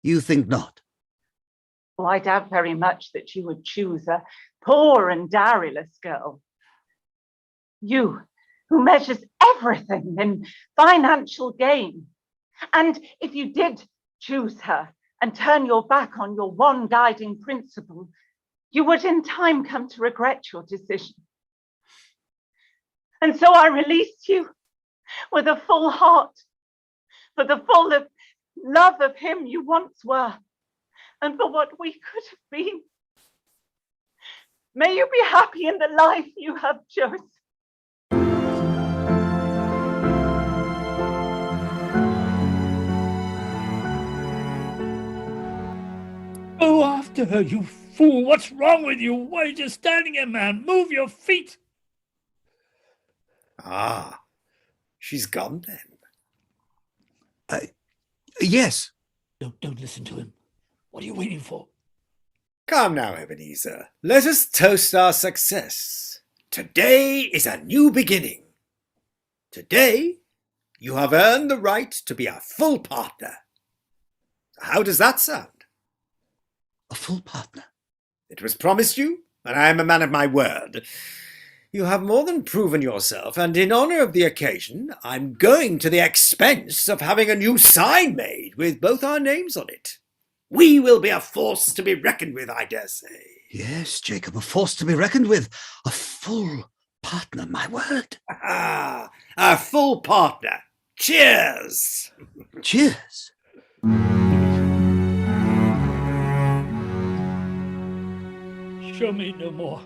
You think not? Well, I doubt very much that you would choose a poor and doweryless girl. You, who measures everything in financial gain. And if you did choose her and turn your back on your one guiding principle, you would in time come to regret your decision. And so I release you with a full heart, for the full of love of him you once were, and for what we could have been. May you be happy in the life you have chosen. Go after her, you fool! What's wrong with you? Why are you just standing here, man? Move your feet! Ah, she's gone then. Yes. Don't listen to him. What are you waiting for? Come now, Ebenezer. Let us toast our success. Today is a new beginning. Today, you have earned the right to be a full partner. How does that sound? A full partner? It was promised you, and I am a man of my word. You have more than proven yourself, and in honour of the occasion, I'm going to the expense of having a new sign made with both our names on it. We will be a force to be reckoned with, I dare say. Yes, Jacob, a force to be reckoned with. A full partner, my word. Ah, a full partner. Cheers! Cheers. Show me no more.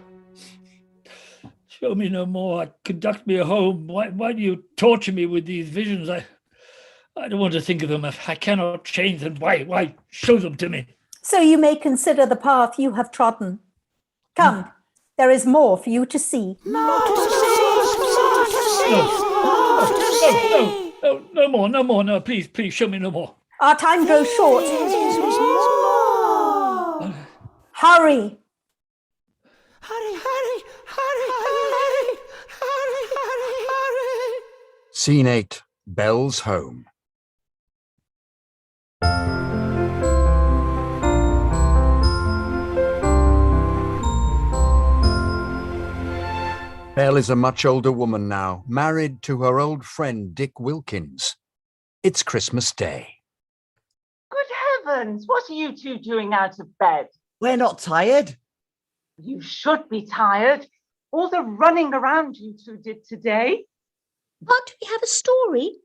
Show me no more. Conduct me home. Why do you torture me with these visions? I don't want to think of them. If I cannot change them, why show them to me? So you may consider the path you have trodden. Come, there is more for you to see. No more. No, please, show me no more. Our time grows short. Hurry. Scene 8, Belle's home. Belle is a much older woman now, married to her old friend Dick Wilkins. It's Christmas Day. Good heavens, what are you two doing out of bed? We're not tired. You should be tired. All the running around you two did today. Can't we have a story?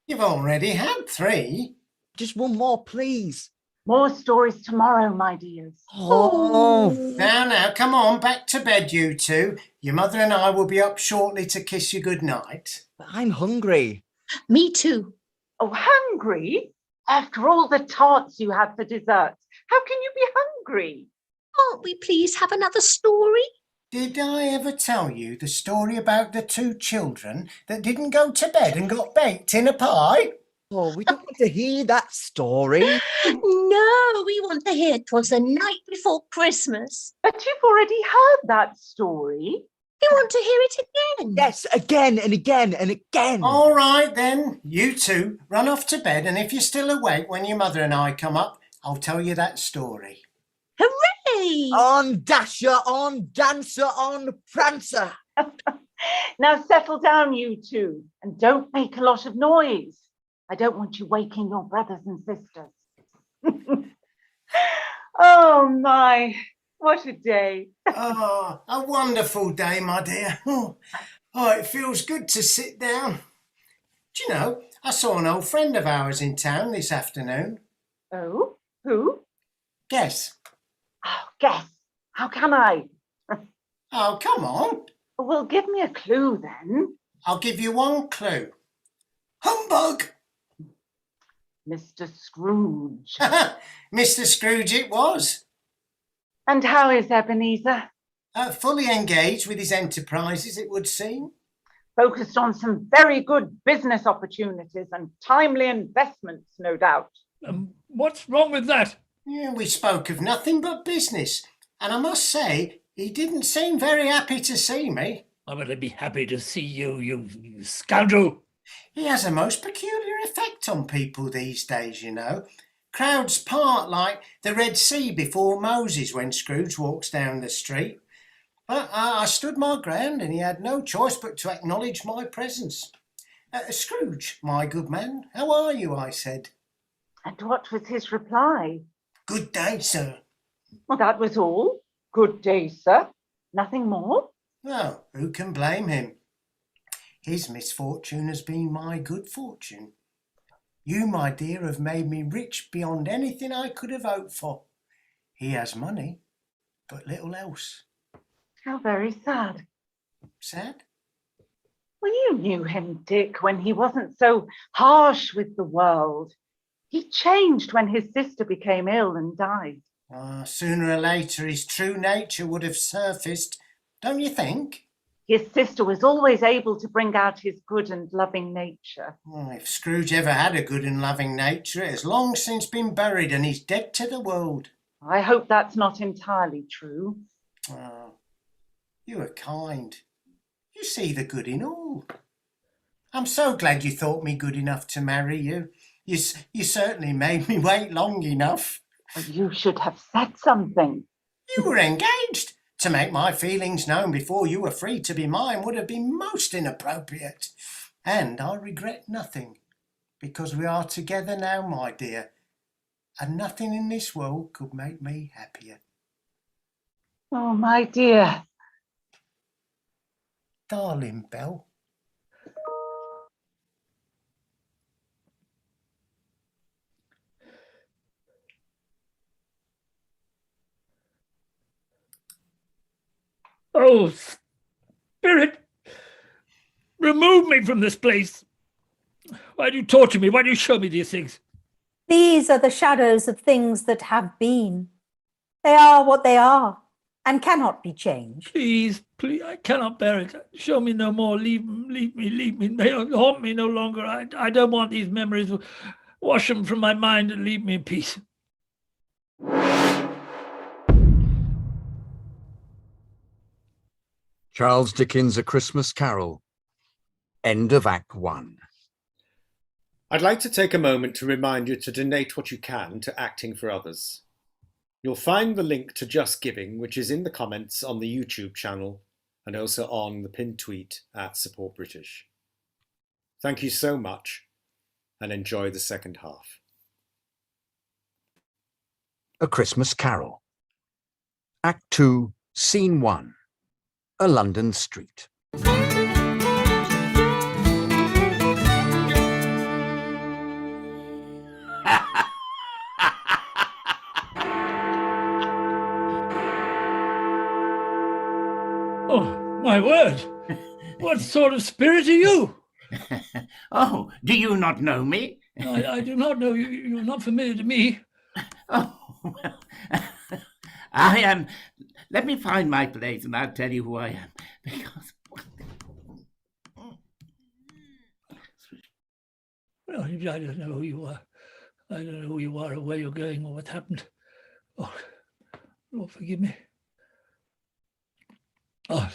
You've already had 3. Just one more, please. More stories tomorrow, my dears. Oh. Now, come on, back to bed, you two. Your mother and I will be up shortly to kiss you good night. But I'm hungry. Me too. Oh, hungry? After all the tarts you had for dessert, how can you be hungry? Can't we please have another story? Did I ever tell you the story about the 2 children that didn't go to bed and got baked in a pie? Oh, we don't want to hear that story. No, we want to hear 'twas the night before Christmas. But you've already heard that story. We want to hear it again. Yes, again and again and again. All right then, you two run off to bed, and if you're still awake when your mother and I come up, I'll tell you that story. Hooray! On Dasher, on Dancer, on Prancer. Now settle down, you two, and don't make a lot of noise. I don't want you waking your brothers and sisters. Oh my, what a day. Oh, a wonderful day, my dear. Oh, it feels good to sit down. Do you know, I saw an old friend of ours in town this afternoon. Oh, who? Guess. Oh, guess. How can I? Oh, come on. Well, give me a clue then. I'll give you one clue. Humbug! Mr. Scrooge. Mr. Scrooge it was. And how is Ebenezer? Fully engaged with his enterprises, it would seem. Focused on some very good business opportunities and timely investments, no doubt. What's wrong with that? Yeah, we spoke of nothing but business, and I must say, he didn't seem very happy to see me. I would be happy to see you, you scoundrel. He has a most peculiar effect on people these days, you know. Crowds part like the Red Sea before Moses when Scrooge walks down the street. But I stood my ground, and he had no choice but to acknowledge my presence. Scrooge, my good man, how are you? I said. And what was his reply? Good day, sir. Well, that was all. Good day, sir. Nothing more? No, who can blame him? His misfortune has been my good fortune. You, my dear, have made me rich beyond anything I could have hoped for. He has money, but little else. How very sad. Sad? Well, you knew him, Dick, when he wasn't so harsh with the world. He changed when his sister became ill and died. Sooner or later his true nature would have surfaced, don't you think? His sister was always able to bring out his good and loving nature. If Scrooge ever had a good and loving nature, it has long since been buried and he's dead to the world. I hope that's not entirely true. You are kind. You see the good in all. I'm so glad you thought me good enough to marry you. You certainly made me wait long enough. Well, you should have said something. You were engaged. To make my feelings known before you were free to be mine would have been most inappropriate. And I regret nothing, because we are together now, my dear, and nothing in this world could make me happier. Oh, my dear. Darling Belle. Oh, Spirit, remove me from this place. Why do you torture me? Why do you show me these things? These are the shadows of things that have been. They are what they are and cannot be changed. Please, I cannot bear it. Show me no more. Leave me. They haunt me no longer. I don't want these memories. Wash them from my mind and leave me in peace. Charles Dickens' A Christmas Carol. End of Act 1. I'd like to take a moment to remind you to donate what you can to Acting for Others. You'll find the link to Just Giving, which is in the comments on the YouTube channel and also on the pinned tweet at Support British. Thank you so much and enjoy the second half. A Christmas Carol. Act 2, Scene 1. A London street. Oh, my word! What sort of spirit are you? Oh, do you not know me? I do not know you. You're not familiar to me. Oh, well, I am. Let me find my place and I'll tell you who I am. Because. Well, I don't know who you are. I don't know who you are or where you're going or what happened. Oh, Lord, forgive me. Oh,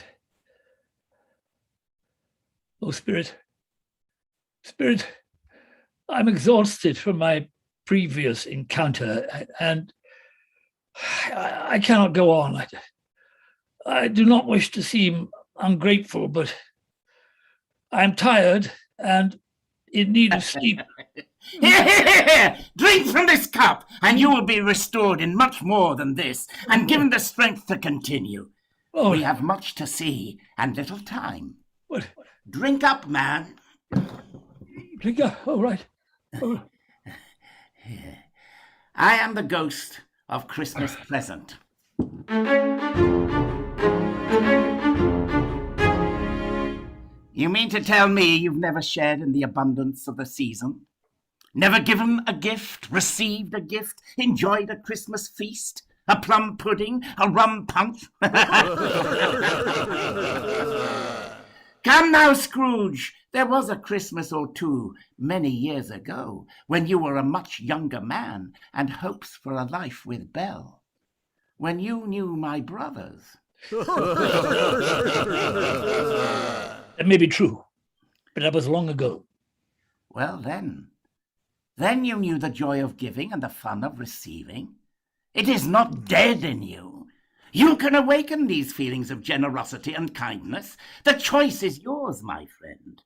Spirit. Spirit, I'm exhausted from my previous encounter and I cannot go on. I do not wish to seem ungrateful, but I'm tired and in need of sleep. Here! Drink from this cup, and you will be restored in much more than this, and given the strength to continue. Oh. We have much to see, and little time. What? Drink up, man. Drink up, all right. Oh. I am the ghost of Christmas present. You mean to tell me you've never shared in the abundance of the season? Never given a gift, received a gift, enjoyed a Christmas feast, a plum pudding, a rum punch? Come now, Scrooge, there was a Christmas or two many years ago when you were a much younger man and hopes for a life with Belle. When you knew my brothers. That may be true, but that was long ago. Well, then you knew the joy of giving and the fun of receiving. It is not dead in you. You can awaken these feelings of generosity and kindness. The choice is yours, my friend.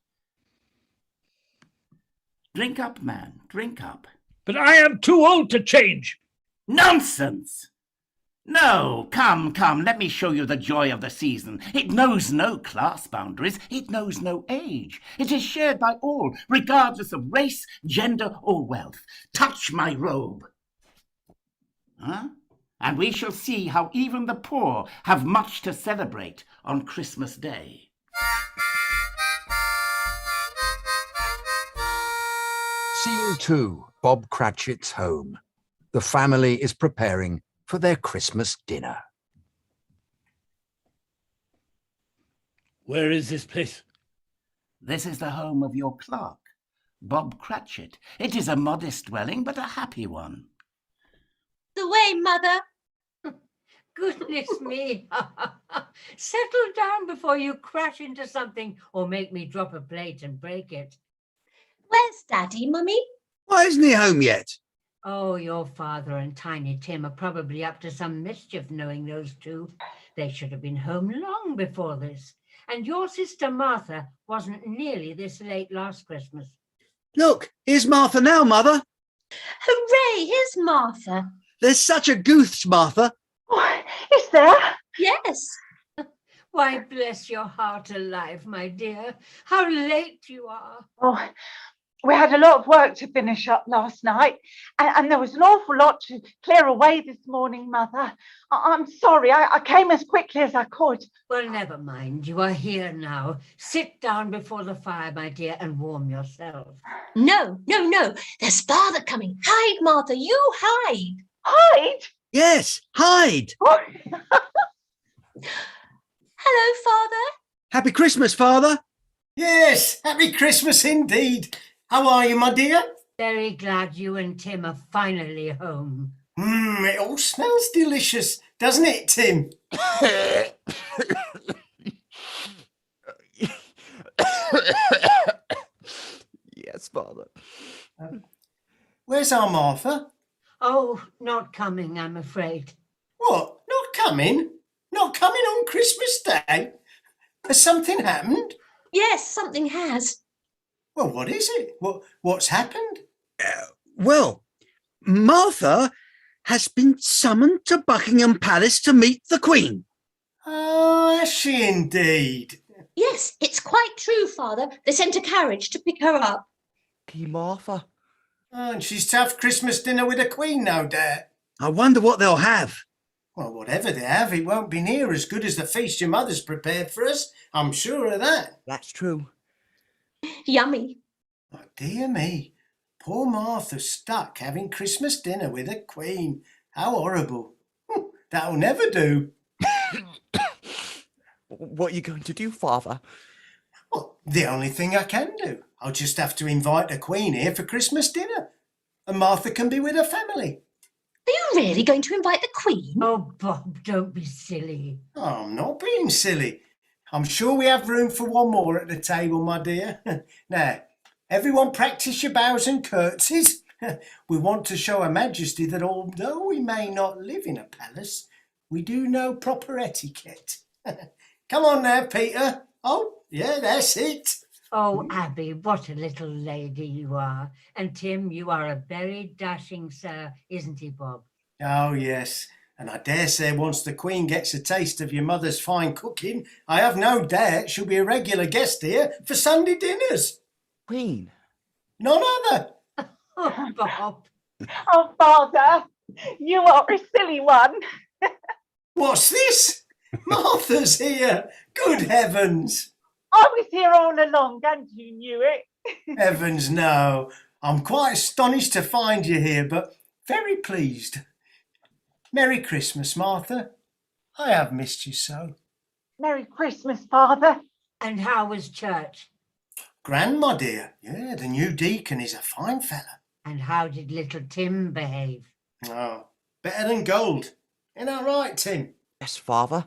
Drink up, man, drink up. But I am too old to change. Nonsense! No, come, let me show you the joy of the season. It knows no class boundaries. It knows no age. It is shared by all, regardless of race, gender, or wealth. Touch my robe. Huh? And we shall see how even the poor have much to celebrate on Christmas Day. Scene 2. Bob Cratchit's home. The family is preparing for their Christmas dinner. Where is this place? This is the home of your clerk, Bob Cratchit. It is a modest dwelling, but a happy one. The way, Mother. Goodness me. Settle down before you crash into something or make me drop a plate and break it. Where's Daddy, Mummy? Why isn't he home yet? Oh, your father and Tiny Tim are probably up to some mischief, knowing those two. They should have been home long before this. And your sister Martha wasn't nearly this late last Christmas. Look, here's Martha now, Mother. Hooray, here's Martha. There's such a goose, Martha. Oh, is there? Yes. Why, bless your heart alive, my dear. How late you are. Oh, we had a lot of work to finish up last night, and there was an awful lot to clear away this morning, Mother. I'm sorry, I came as quickly as I could. Well, never mind. You are here now. Sit down before the fire, my dear, and warm yourself. No. There's Father coming. Hide, Martha, you hide. Hide? Yes, hide. Oh. Hello, Father. Happy Christmas, Father. Yes, happy Christmas indeed. How are you, my dear? Very glad you and Tim are finally home. It all smells delicious, doesn't it, Tim? Yes, Father. Where's our Martha? Oh, not coming, I'm afraid. What? Not coming? Not coming on Christmas Day? Has something happened? Yes, something has. Well, what is it? What's happened? Well, Martha has been summoned to Buckingham Palace to meet the Queen. Oh, has she indeed? Yes, it's quite true, Father. They sent a carriage to pick her up. Lucky Martha. Oh, and she's to have Christmas dinner with the Queen, no doubt. I wonder what they'll have. Well, whatever they have, it won't be near as good as the feast your mother's prepared for us. I'm sure of that. That's true. Yummy. Oh, dear me. Poor Martha's stuck having Christmas dinner with a Queen. How horrible. That'll never do. What are you going to do, Father? Well, the only thing I can do. I'll just have to invite the Queen here for Christmas dinner. And Martha can be with her family. Are you really going to invite the Queen? Oh, Bob, don't be silly. Oh, I'm not being silly. I'm sure we have room for one more at the table, my dear. Now, everyone practice your bows and curtsies. We want to show Her Majesty that although we may not live in a palace, we do know proper etiquette. Come on now, Peter. Oh, yeah, that's it. Oh, Abby, what a little lady you are. And Tim, you are a very dashing sir, isn't he, Bob? Oh, yes. And I dare say once the Queen gets a taste of your mother's fine cooking, I have no doubt she'll be a regular guest here for Sunday dinners. Queen? None other. Oh, Bob. Oh, Father, you are a silly one. What's this? Martha's here. Good heavens. I was here all along and you knew it. Heavens, no. I'm quite astonished to find you here, but very pleased. Merry Christmas, Martha. I have missed you so. Merry Christmas, Father. And how was church? Grand, my dear. Yeah, the new deacon is a fine fella. And how did little Tim behave? Oh, better than gold. Ain't that right, Tim? Yes, Father.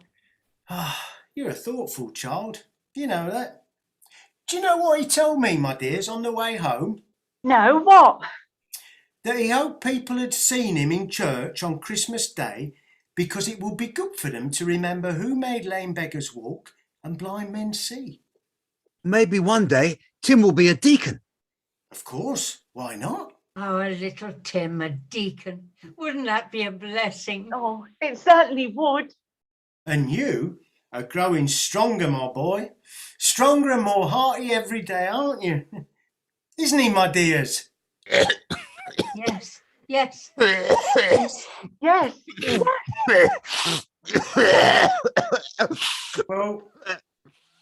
Ah, you're a thoughtful child. You know that. Do you know what he told me, my dears, on the way home? No, what? That he hoped people had seen him in church on Christmas Day because it would be good for them to remember who made lame beggars walk and blind men see. Maybe one day Tim will be a deacon. Of course, why not? Oh, a little Tim, a deacon. Wouldn't that be a blessing? Oh, it certainly would. And you are growing stronger, my boy. Stronger and more hearty every day, aren't you? Isn't he, my dears? Yes, yes. Yes, Well,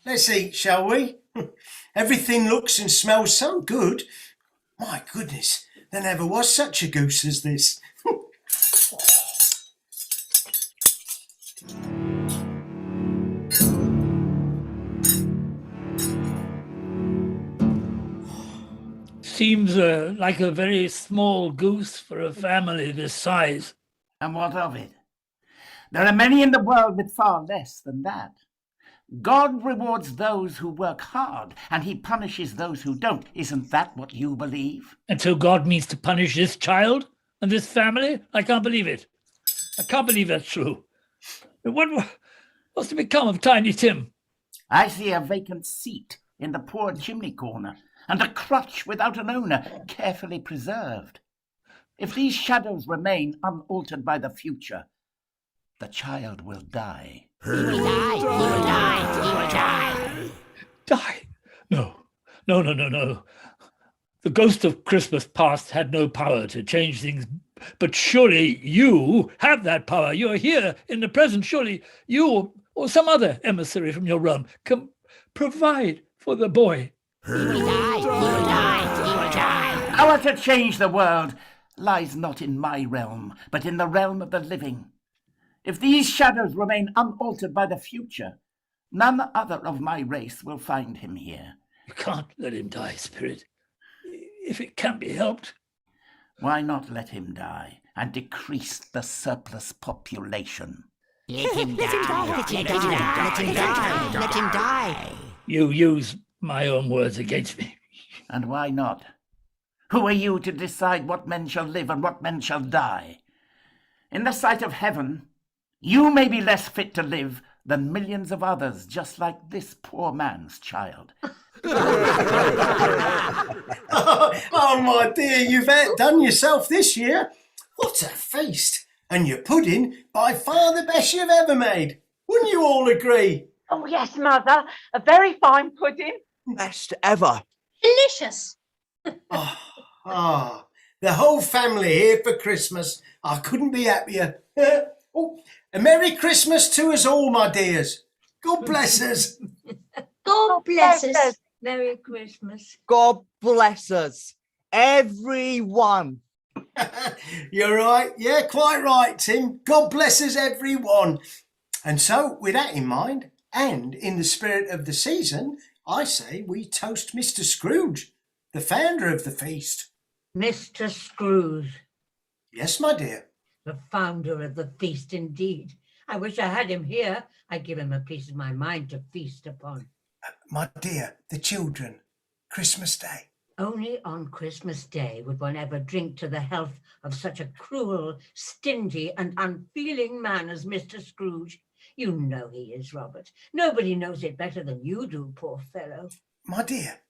let's eat, shall we? Everything looks and smells so good. My goodness, there never was such a goose as this. Seems like a very small goose for a family this size. And what of it? There are many in the world with far less than that. God rewards those who work hard, and he punishes those who don't. Isn't that what you believe? And so God means to punish this child and this family? I can't believe it. I can't believe that's true. What's to become of Tiny Tim? I see a vacant seat in the poor chimney corner, and a crutch without an owner, carefully preserved. If these shadows remain unaltered by the future, the child will die. He will die. He will die. He will die. Die? No. The ghost of Christmas past had no power to change things, but surely you have that power. You're here in the present. Surely you or some other emissary from your realm can provide for the boy. He will die. He will die. He will die. Power to change the world lies not in my realm, but in the realm of the living. If these shadows remain unaltered by the future, none other of my race will find him here. You can't let him die, Spirit. If it can be helped. Why not let him die and decrease the surplus population? Let him die. Let him die. Let him die. Let him die. You use my own words against me. And why not? Who are you to decide what men shall live and what men shall die? In the sight of heaven, you may be less fit to live than millions of others, just like this poor man's child. Oh, my dear, you've outdone yourself this year. What a feast! And your pudding, by far the best you've ever made. Wouldn't you all agree? Oh, yes, Mother. A very fine pudding. Best ever. Delicious. The whole family here for Christmas. I couldn't be happier. Oh, a Merry Christmas to us all, my dears. God bless us. God bless us. Merry Christmas. God bless us, everyone. You're right. Yeah, quite right, Tim. God bless us, everyone. And so, with that in mind, and in the spirit of the season, I say we toast Mr. Scrooge, the founder of the feast. Mr. Scrooge. Yes, my dear. The founder of the feast, indeed. I wish I had him here. I'd give him a piece of my mind to feast upon. My dear, the children, Christmas Day. Only on Christmas Day would one ever drink to the health of such a cruel, stingy, and unfeeling man as Mr. Scrooge. You know he is, Robert. Nobody knows it better than you do, poor fellow. My dear,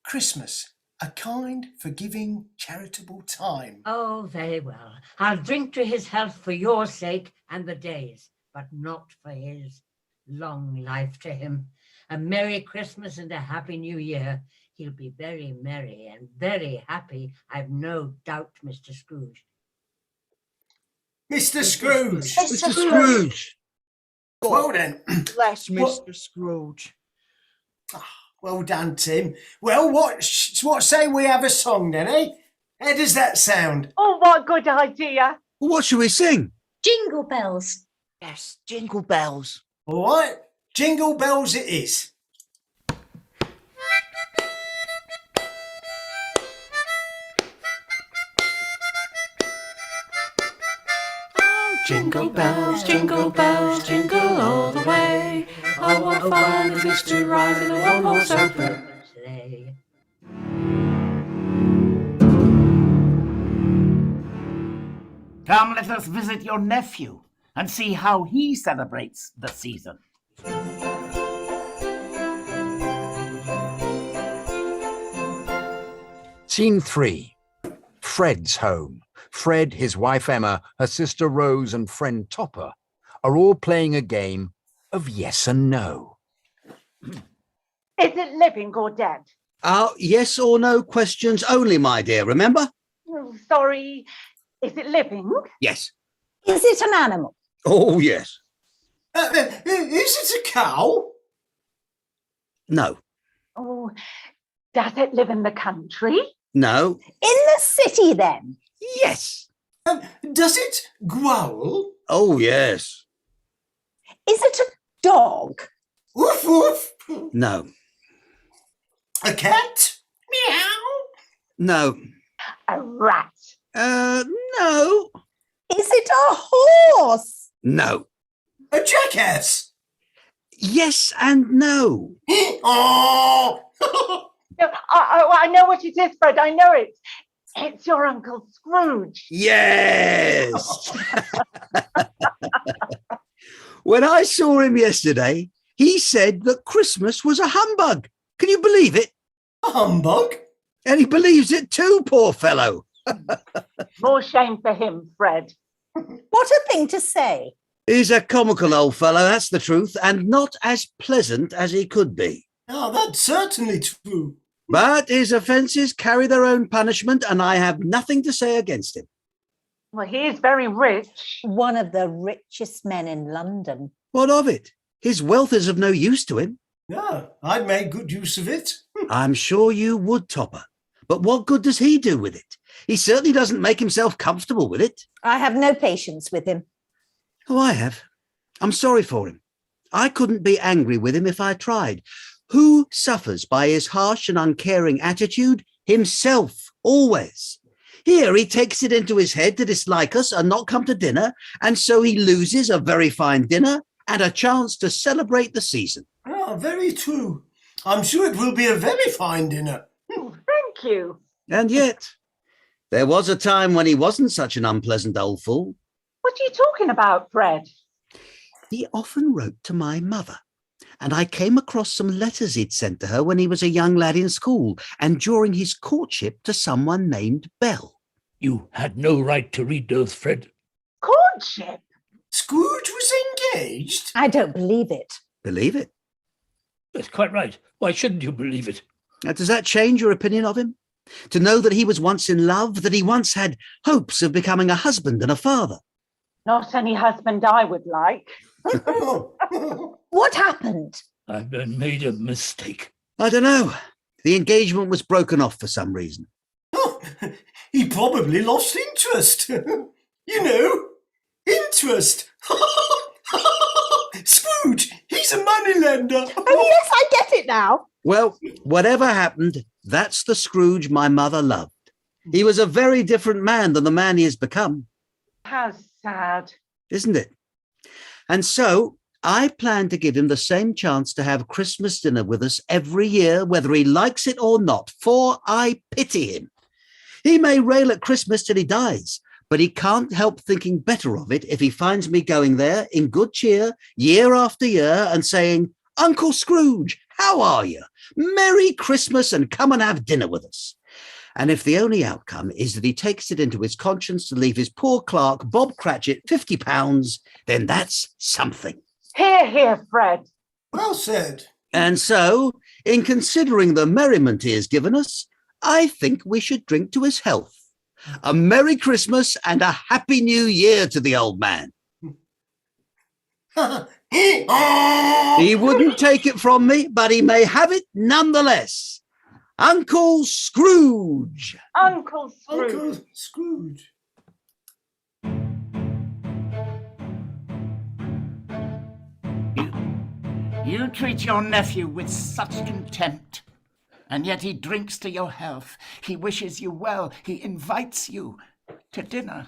Christmas, a kind, forgiving, charitable time. Oh, very well. I'll drink to his health for your sake and the day's, but not for his. Long life to him. A Merry Christmas and a Happy New Year. He'll be very merry and very happy, I've no doubt, Mr. Scrooge. Mr. Scrooge! Mr. Scrooge! Well then. Bless Mr. Scrooge. Well done, Tim. Well, what say we have a song then, eh? How does that sound? Oh, what a good idea. What shall we sing? Jingle bells. Yes, jingle bells. All right, jingle bells it is. Jingle bells, jingle all the way. Oh, what fun it is to ride in a one-horse open sleigh. Come, let us visit your nephew and see how he celebrates the season. Scene 3. Fred's home. Fred, his wife Emma, her sister Rose and friend Topper are all playing a game of yes and no. Is it living or dead? Yes or no questions only, my dear, remember? Oh, sorry. Is it living? Yes. Is it an animal? Oh, yes. Is it a cow? No. Oh, does it live in the country? No. In the city, then? Yes. Does it growl? Oh, yes. Is it a dog? Woof woof. No. A cat? Meow. No. A rat? No. Is it a horse? No. A jackass? Yes and no. Oh! I know what it is, Fred. I know it. It's your Uncle Scrooge. Yes. When I saw him yesterday, he said that Christmas was a humbug. Can you believe it? A humbug? And he believes it too, poor fellow. More shame for him, Fred. What a thing to say. He's a comical old fellow, that's the truth, and not as pleasant as he could be. Oh, that's certainly true. But his offences carry their own punishment, and I have nothing to say against him. Well, he is very rich. One of the richest men in London. What of it? His wealth is of no use to him. No, I'd make good use of it. I'm sure you would, Topper. But what good does he do with it? He certainly doesn't make himself comfortable with it. I have no patience with him. Oh, I have. I'm sorry for him. I couldn't be angry with him if I tried. Who suffers by his harsh and uncaring attitude? Himself, always. Here he takes it into his head to dislike us and not come to dinner, and so he loses a very fine dinner and a chance to celebrate the season. Ah, very true. I'm sure it will be a very fine dinner. Thank you. And yet, there was a time when he wasn't such an unpleasant old fool. What are you talking about, Fred? He often wrote to my mother, and I came across some letters he'd sent to her when he was a young lad in school and during his courtship to someone named Belle. You had no right to read those, Fred. Courtship? Scrooge was Engaged? I don't believe it. Believe it? That's quite right. Why shouldn't you believe it? Now, does that change your opinion of him? To know that he was once in love, that he once had hopes of becoming a husband and a father? Not any husband I would like. What happened? I've made a mistake. I don't know. The engagement was broken off for some reason. He probably lost interest. You know, interest. Scrooge, he's a moneylender. Oh, yes, I get it now. Well, whatever happened, that's the Scrooge my mother loved. He was a very different man than the man he has become. How sad. Isn't it? And so I plan to give him the same chance to have Christmas dinner with us every year, whether he likes it or not, for I pity him. He may rail at Christmas till he dies, but he can't help thinking better of it if he finds me going there in good cheer, year after year, and saying, "Uncle Scrooge, how are you? Merry Christmas and come and have dinner with us." And if the only outcome is that he takes it into his conscience to leave his poor clerk, Bob Cratchit, £50, then that's something. Hear, hear, Fred. Well said. And so, in considering the merriment he has given us, I think we should drink to his health. A Merry Christmas and a Happy New Year to the old man. He wouldn't take it from me, but he may have it nonetheless. Uncle Scrooge. Uncle Scrooge. Uncle Scrooge. You treat your nephew with such contempt, and yet he drinks to your health. He wishes you well. He invites you to dinner.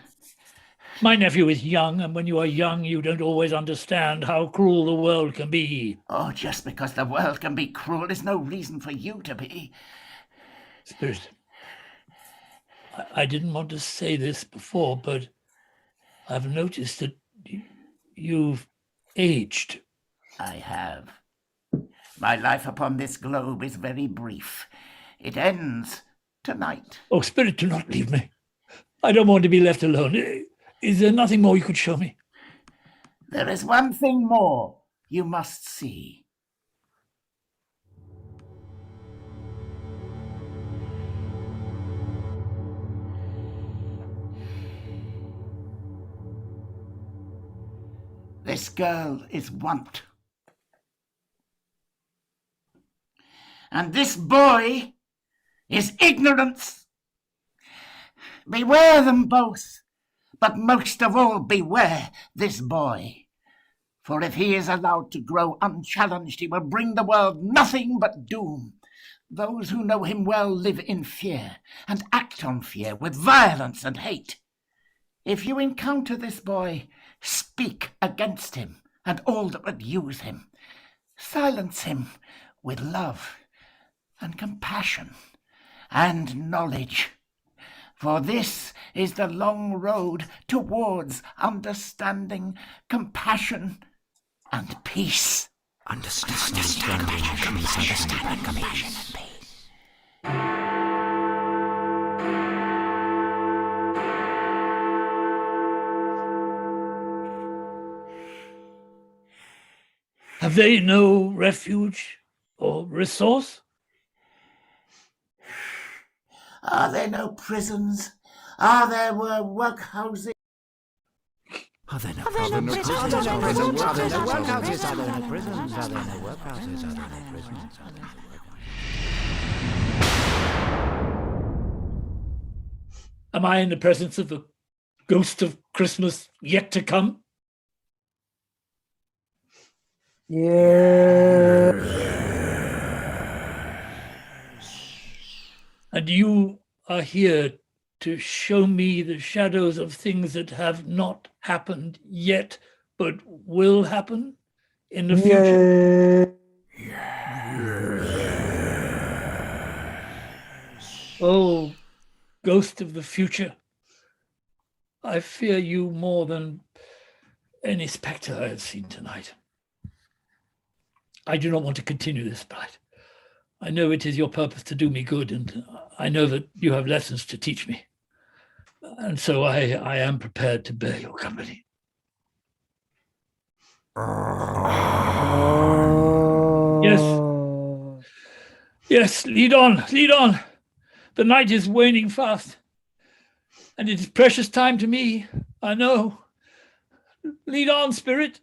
My nephew is young, and when you are young, you don't always understand how cruel the world can be. Oh, just because the world can be cruel is no reason for you to be. Spirit, I didn't want to say this before, but I've noticed that you've aged. I have. My life upon this globe is very brief. It ends tonight. Oh, Spirit, do not leave me. I don't want to be left alone. Is there nothing more you could show me? There is one thing more you must see. This girl is want. And this boy is ignorance. Beware them both, but most of all beware this boy. For if he is allowed to grow unchallenged, he will bring the world nothing but doom. Those who know him well live in fear and act on fear with violence and hate. If you encounter this boy, speak against him and all that would use him. Silence him with love and compassion and knowledge. For this is the long road towards understanding, compassion, and peace. Understanding, compassion, and peace. Have they no refuge or resource? Are there no prisons? Are there workhouses? Are there no prisons? Are there no prisons? Are there no workhouses? Are there no prisons? Are there no workhouses? Are there no prisons? Am I in the presence of the ghost of Christmas yet to come? Yeah. And you are here to show me the shadows of things that have not happened yet, but will happen in the future. Oh, ghost of the future, I fear you more than any spectre I have seen tonight. I do not want to continue this fight. I know it is your purpose to do me good, and I know that you have lessons to teach me. And so I am prepared to bear your company. Yes. Yes, lead on, lead on. The night is waning fast, and it is precious time to me, I know. Lead on, spirit.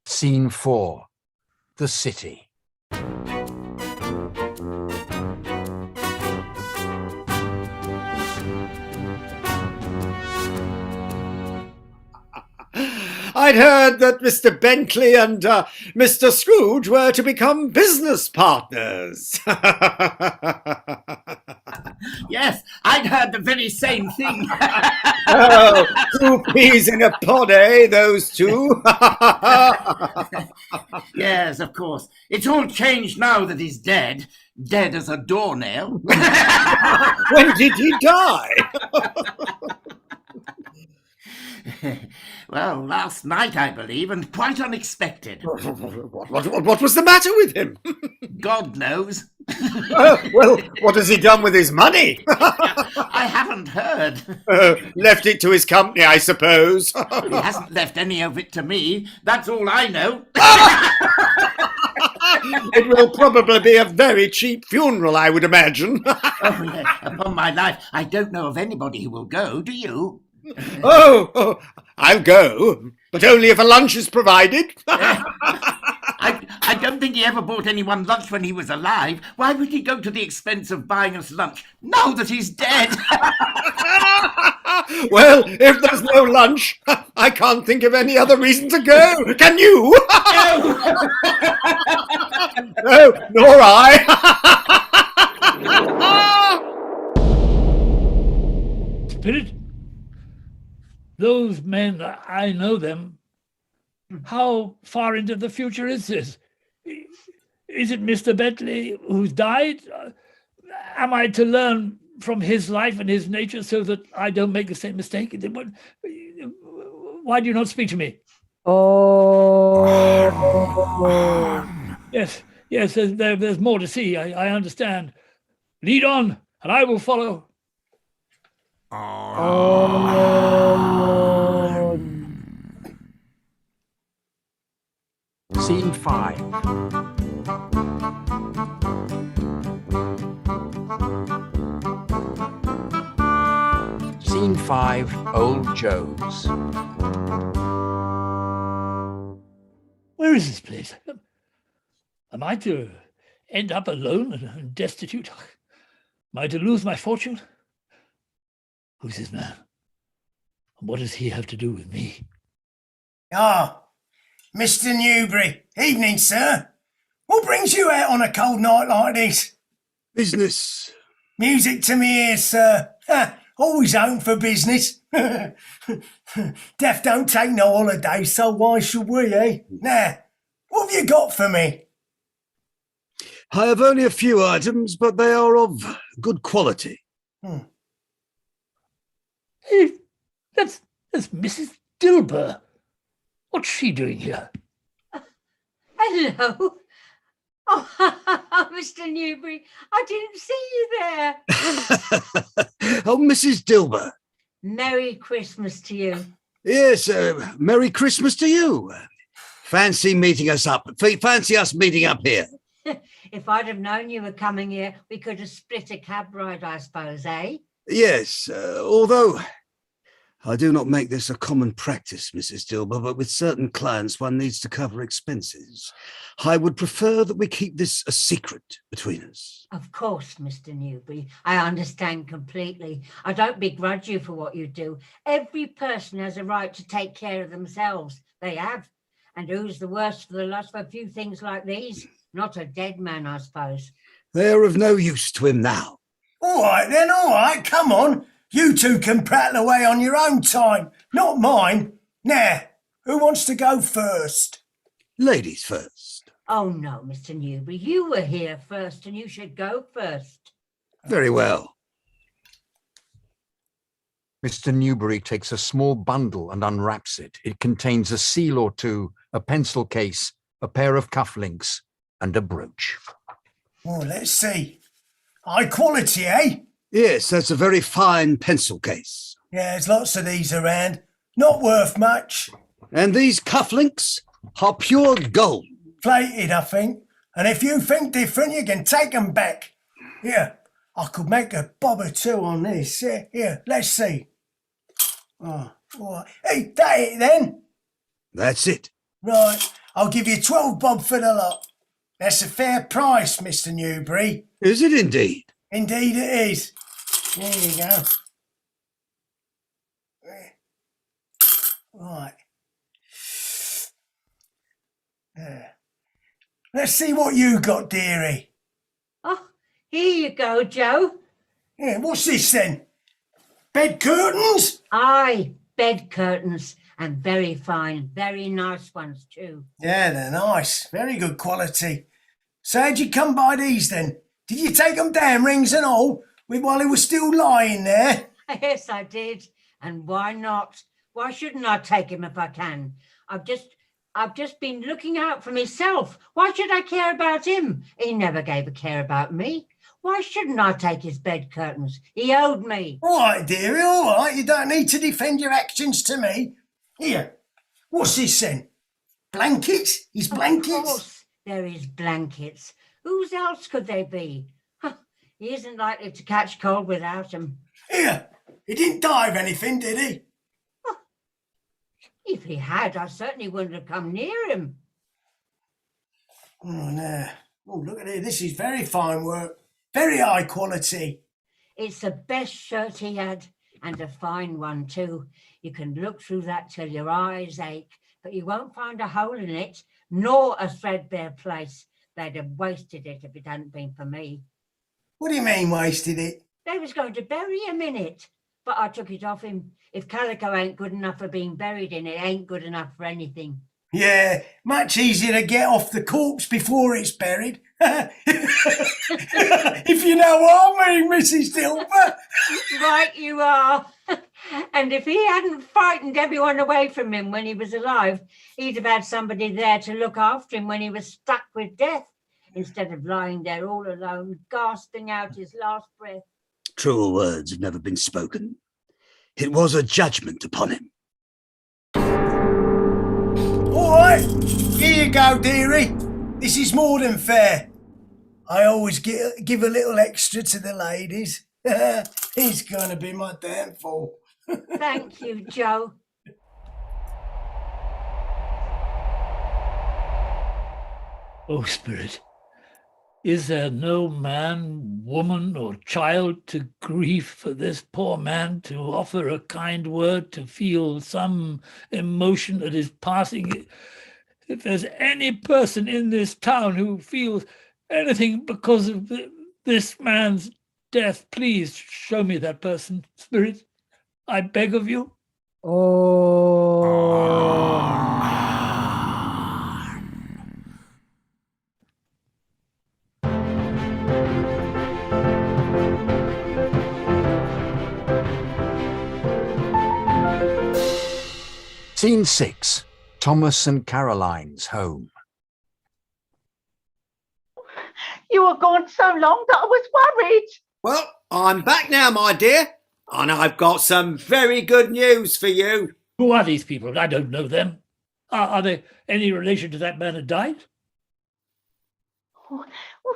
Scene 4. The city. I'd heard that Mr. Bentley and Mr. Scrooge were to become business partners. Yes, I'd heard the very same thing. Oh, 2 peas in a pod, eh, those two? Yes, of course. It's all changed now that he's dead. Dead as a doornail. When did he die? Well, last night, I believe, and quite unexpected. What was the matter with him? God knows. Well, what has he done with his money? I haven't heard. Left it to his company, I suppose. He hasn't left any of it to me. That's all I know. It will probably be a very cheap funeral, I would imagine. Oh, yeah. Upon my life, I don't know of anybody who will go, do you? Oh, I'll go, but only if a lunch is provided. I don't think he ever bought anyone lunch when he was alive. Why would he go to the expense of buying us lunch now that he's dead? Well, if there's no lunch, I can't think of any other reason to go. Can you? No, nor I. Spirit? Those men, I know them. How far into the future is this? Is it Mr. Bentley who's died? Am I to learn from his life and his nature so that I don't make the same mistake? Why do you not speak to me? Yes, there's more to see. I understand. Lead on, and I will follow. Scene 5. Scene 5, Old Joe's. Where is this place? Am I to end up alone and destitute? Am I to lose my fortune? Who's this man? And what does he have to do with me? Ah, Mr. Newbury. Evening, sir. What brings you out on a cold night like this? Business. Music to me ears, sir. Always home for business. Death don't take no holiday, so why should we, eh? Now, what have you got for me? I have only a few items, but they are of good quality. Hey, that's Mrs. Dilber. What's she doing here? Hello. Oh, Mr. Newbury, I didn't see you there. Oh, Mrs. Dilber. Merry Christmas to you. Yes, Merry Christmas to you. Fancy meeting us up. Fancy us meeting up here. If I'd have known you were coming here, we could have split a cab ride, I suppose, eh? Yes, although I do not make this a common practice, Mrs. Dilber, but with certain clients one needs to cover expenses. I would prefer that we keep this a secret between us. Of course, Mr. Newbury. I understand completely. I don't begrudge you for what you do. Every person has a right to take care of themselves. They have. And who's the worse for the loss of a few things like these? Not a dead man, I suppose. They are of no use to him now. All right then, all right, come on. You two can prattle away on your own time, not mine. Now, who wants to go first? Ladies first. Oh, no, Mr. Newbury, you were here first and you should go first. Very well. Mr. Newbury takes a small bundle and unwraps it. It contains a seal or two, a pencil case, a pair of cufflinks, and a brooch. Oh, let's see. High quality, eh? Yes, that's a very fine pencil case. Yeah, there's lots of these around. Not worth much. And these cufflinks are pure gold. Plated, I think. And if you think different, you can take them back. Here, I could make a bob or two on this. Here, let's see. Oh, all right. Hey, that it then? That's it. Right, I'll give you 12 bob for the lot. That's a fair price, Mr. Newbury. Is it indeed? Indeed it is. There you go. Right. There. Let's see what you got, dearie. Oh, here you go, Joe. Yeah, what's this then? Bed curtains? Aye, bed curtains. And very fine, very nice ones too. Yeah, they're nice. Very good quality. So how'd you come by these then? Did you take them down, rings and all, while he was still lying there? Yes, I did. And why not? Why shouldn't I take him if I can? I've just been looking out for myself. Why should I care about him? He never gave a care about me. Why shouldn't I take his bed curtains? He owed me. All right, dearie, all right. You don't need to defend your actions to me. Here, what's this then? Blankets? His blankets? Of course there is blankets. Whose else could they be? He isn't likely to catch cold without them. Here, he didn't die of anything, did he? If he had, I certainly wouldn't have come near him. Oh, no. Oh, look at it. This is very fine work. Very high quality. It's the best shirt he had, and a fine one too. You can look through that till your eyes ache, but you won't find a hole in it, nor a threadbare place. They'd have wasted it if it hadn't been for me. What do you mean, wasted it? They was going to bury him in it, but I took it off him. If calico ain't good enough for being buried in, it ain't good enough for anything. Yeah, much easier to get off the corpse before it's buried. If you know what I mean, Mrs. Dilber. Right you are. And if he hadn't frightened everyone away from him when he was alive, he'd have had somebody there to look after him when he was struck with death, instead of lying there all alone, gasping out his last breath. Truer words have never been spoken. It was a judgment upon him. All right, here you go, dearie. This is more than fair. I always give a little extra to the ladies. He's going to be my downfall. Thank you, Joe. Oh, Spirit, is there no man, woman, or child to grieve for this poor man, to offer a kind word, to feel some emotion at his passing? If there's any person in this town who feels anything because of this man's death, please show me that person, Spirit. I beg of you. Scene 6. Thomas and Caroline's home. You were gone so long that I was worried. Well, I'm back now, my dear, and I've got some very good news for you. Who are these people? I don't know them. Are they any relation to that man who died? Oh,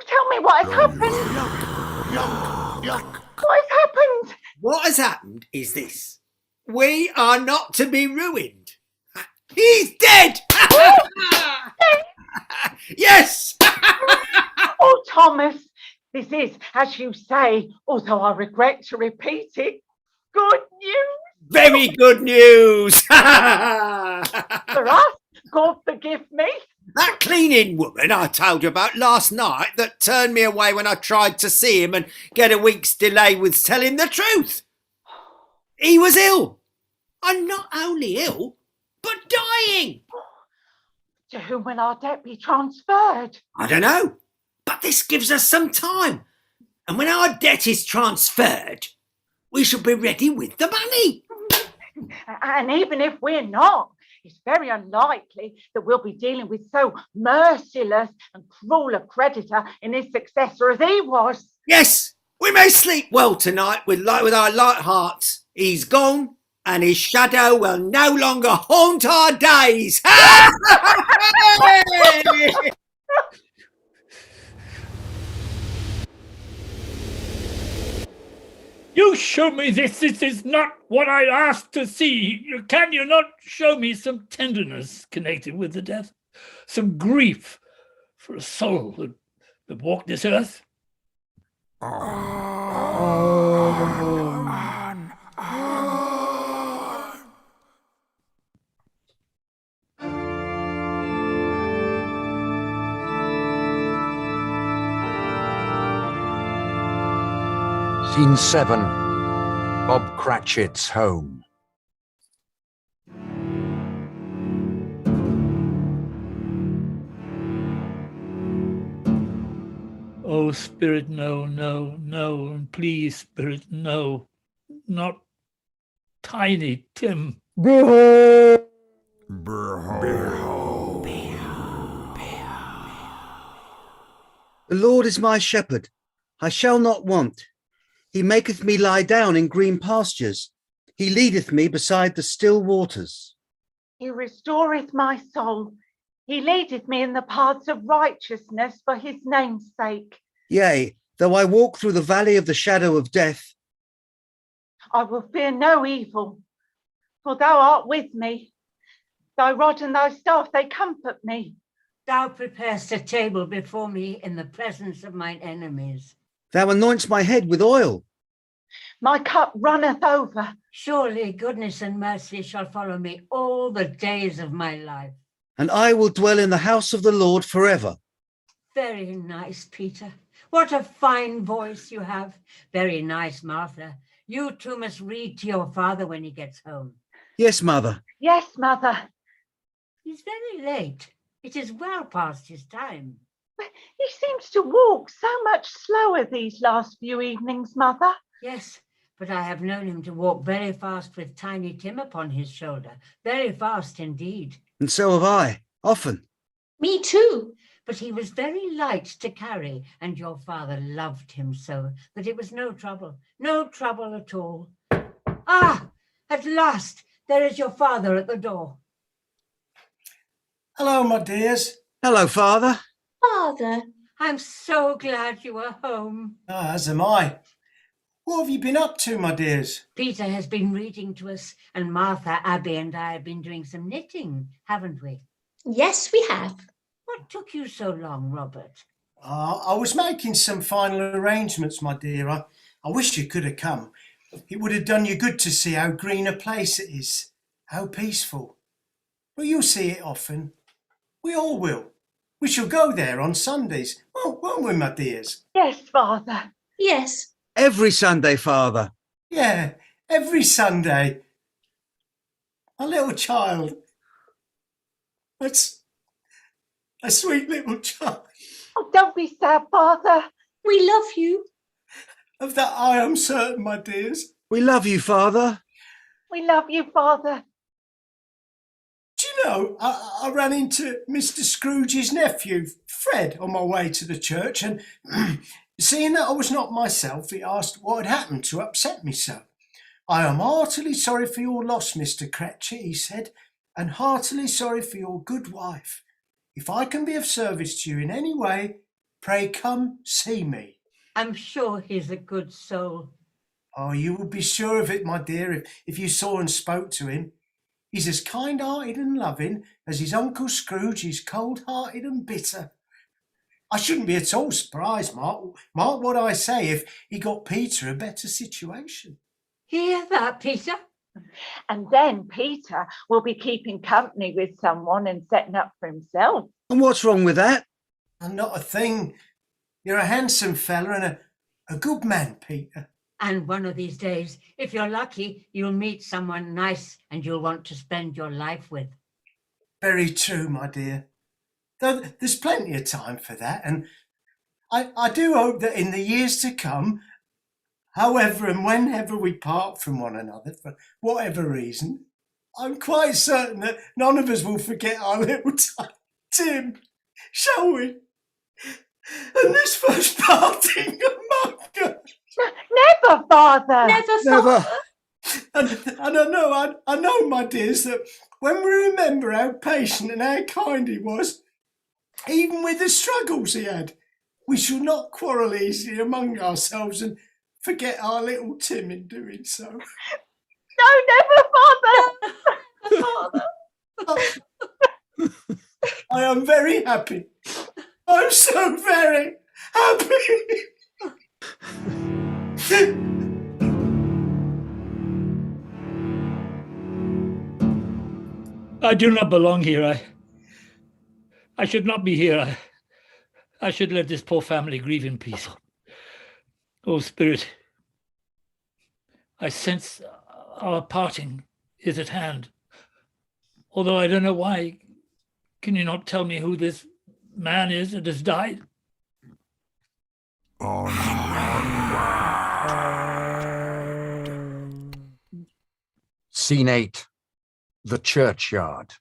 tell me what has happened. What has happened? What has happened is this. We are not to be ruined. He's dead! Yes! Oh, Thomas, this is, as you say, although I regret to repeat it, good news. Very good news! For us, God forgive me. That cleaning woman I told you about last night that turned me away when I tried to see him and get a week's delay with telling the truth. He was ill. And not only ill, but dying. To whom will our debt be transferred? I don't know, but this gives us some time. And when our debt is transferred, we shall be ready with the money. And even if we're not, it's very unlikely that we'll be dealing with so merciless and cruel a creditor in his successor as he was. Yes, We may sleep well tonight with our light hearts. He's gone, and his shadow will no longer haunt our days. You show me this. This is not what I asked to see. Can you not show me some tenderness connected with the death? Some grief for a soul that walked this earth? Scene 7. Bob Cratchit's home. Oh, Spirit, no, no, no, and please, Spirit, no, not Tiny Tim. Behold! The Lord is my shepherd, I shall not want. He maketh me lie down in green pastures. He leadeth me beside the still waters. He restoreth my soul. He leadeth me in the paths of righteousness for his name's sake. Yea, though I walk through the valley of the shadow of death, I will fear no evil, for thou art with me. Thy rod and thy staff, they comfort me. Thou preparest a table before me in the presence of mine enemies. thou anoints my head with oil. My cup runneth over. Surely goodness and mercy shall follow me all the days of my life. And I will dwell in the house of the Lord forever. Very nice, Peter. What a fine voice you have. Very nice, Martha. You two must read to your father when he gets home. Yes, mother. Yes, mother. He's very late. It is well past his time. He seems to walk so much slower these last few evenings, mother. Yes, but I have known him to walk very fast with Tiny Tim upon his shoulder. Very fast indeed. And so have I, often. Me too. But he was very light to carry, and your father loved him so that it was no trouble at all. Ah, at last, there is your father at the door. Hello, my dears. Hello, Father. Father. I'm so glad you are home. As am I. What have you been up to, my dears? Peter has been reading to us, and Martha, Abby, and I have been doing some knitting, haven't we? Yes, we have. What took you so long, Robert? I was making some final arrangements, my dear. I wish you could have come. It would have done you good to see how green a place it is, how peaceful. But you'll see it often. We all will. We shall go there on Sundays, won't we, my dears? Yes, Father. Yes. Every Sunday, Father. Yeah, every Sunday. A little child. That's a sweet little child. Oh, don't be sad, Father. We love you. Of that I am certain, my dears. We love you, Father. We love you, Father. Do you know, I ran into Mr. Scrooge's nephew, Fred, on my way to the church, and seeing that I was not myself, he asked what had happened to upset me so. I am heartily sorry for your loss, Mr. Cratchit, he said, and heartily sorry for your good wife. If I can be of service to you in any way, pray come see me. I'm sure he's a good soul. Oh, you would be sure of it, my dear, if you saw and spoke to him. He's as kind-hearted and loving as his Uncle Scrooge is cold-hearted and bitter. I shouldn't be at all surprised, Mark what I say, if he got Peter a better situation. Hear that, Peter? And then Peter will be keeping company with someone and setting up for himself. And what's wrong with that? And not a thing. You're a handsome fella and a good man, Peter. And one of these days, if you're lucky, you'll meet someone nice and you'll want to spend your life with. Very true, my dear. Though there's plenty of time for that, and I do hope that in the years to come, however and whenever we part from one another, for whatever reason, I'm quite certain that none of us will forget our little Tim, shall we? And this first parting among us. Never, Father. Never. And I know, my dears, that when we remember how patient and how kind he was, even with the struggles he had, we shall not quarrel easily among ourselves and forget our little Tim in doing so. No, never, Father. I am very happy. I'm so very happy. I do not belong here. I should not be here. I should let this poor family grieve in peace. Oh, Spirit, I sense our parting is at hand. Although I don't know why. Can you not tell me who this man is that has died? Scene 8, the churchyard.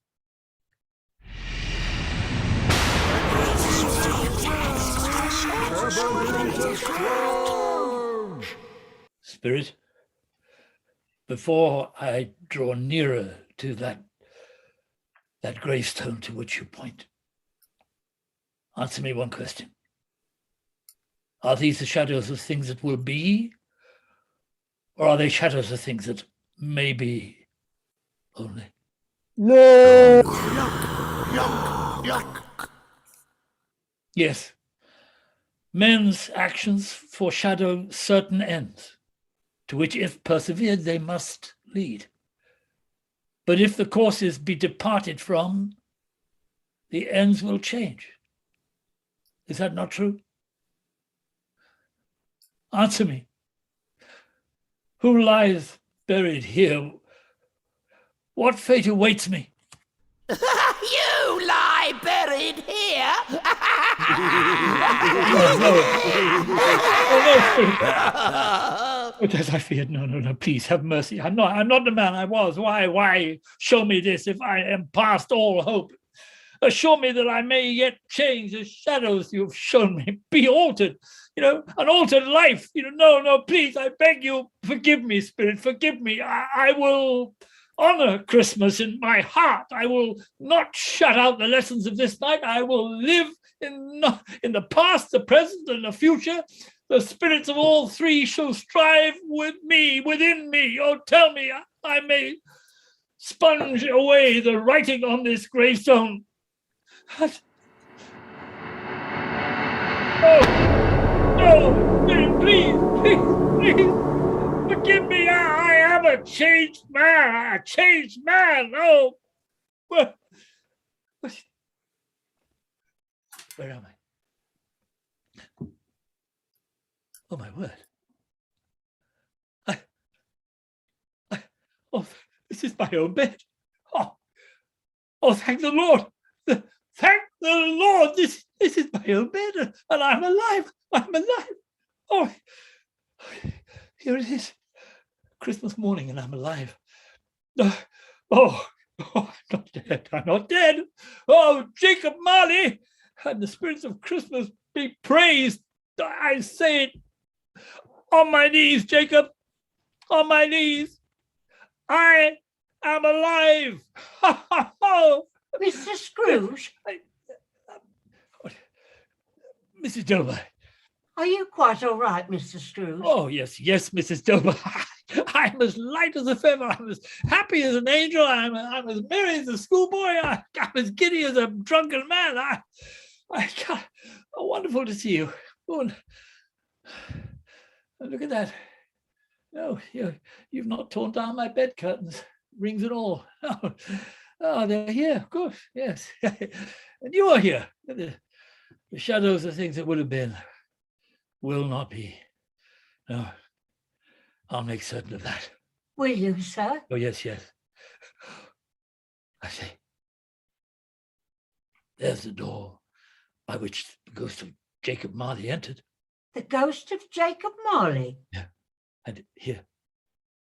Spirit, before I draw nearer to that gravestone to which you point, answer me one question. Are these the shadows of things that will be, or are they shadows of things that may be only? Look! Yes. Men's actions foreshadow certain ends, to which, if persevered, they must lead. But if the courses be departed from, the ends will change. Is that not true? Answer me. Who lies buried here? What fate awaits me? You lie buried here. Oh, as I feared. No, please have mercy. I'm not the man I was. Why show me this if I am past all hope? Assure me that I may yet change the shadows you've shown me, be altered, an altered life. No, please, I beg you, forgive me, Spirit, forgive me. I will honor Christmas in my heart. I will not shut out the lessons of this night. I will live in the past, the present, and the future. The spirits of all three shall strive with me, within me. Oh, tell me I may sponge away the writing on this gravestone. No, please, forgive me. I am a changed man. Oh, where am I? Oh, my word. Oh, this is my own bed. Oh, thank the Lord. Thank the Lord. This is my own bed, and I'm alive. Oh, here it is. Christmas morning, and I'm alive. I'm not dead. Oh, Jacob Marley, and the spirits of Christmas be praised. I say it on my knees, Jacob, on my knees. I am alive. Mr. Scrooge? Mrs. Dover. Are you quite all right, Mr. Scrooge? Oh, yes, Mrs. Dover. I'm as light as a feather. I'm as happy as an angel. I'm as merry as a schoolboy. I'm as giddy as a drunken man. Wonderful to see you. Oh, look at that. No, you've not torn down my bed curtains, rings and all. Oh, they're here, of course, yes. And you are here. The shadows of things that would have been will not be. No, I'll make certain of that. Will you, sir? Oh, yes. I say, there's the door by which the ghost of Jacob Marley entered. The ghost of Jacob Marley? Yeah, and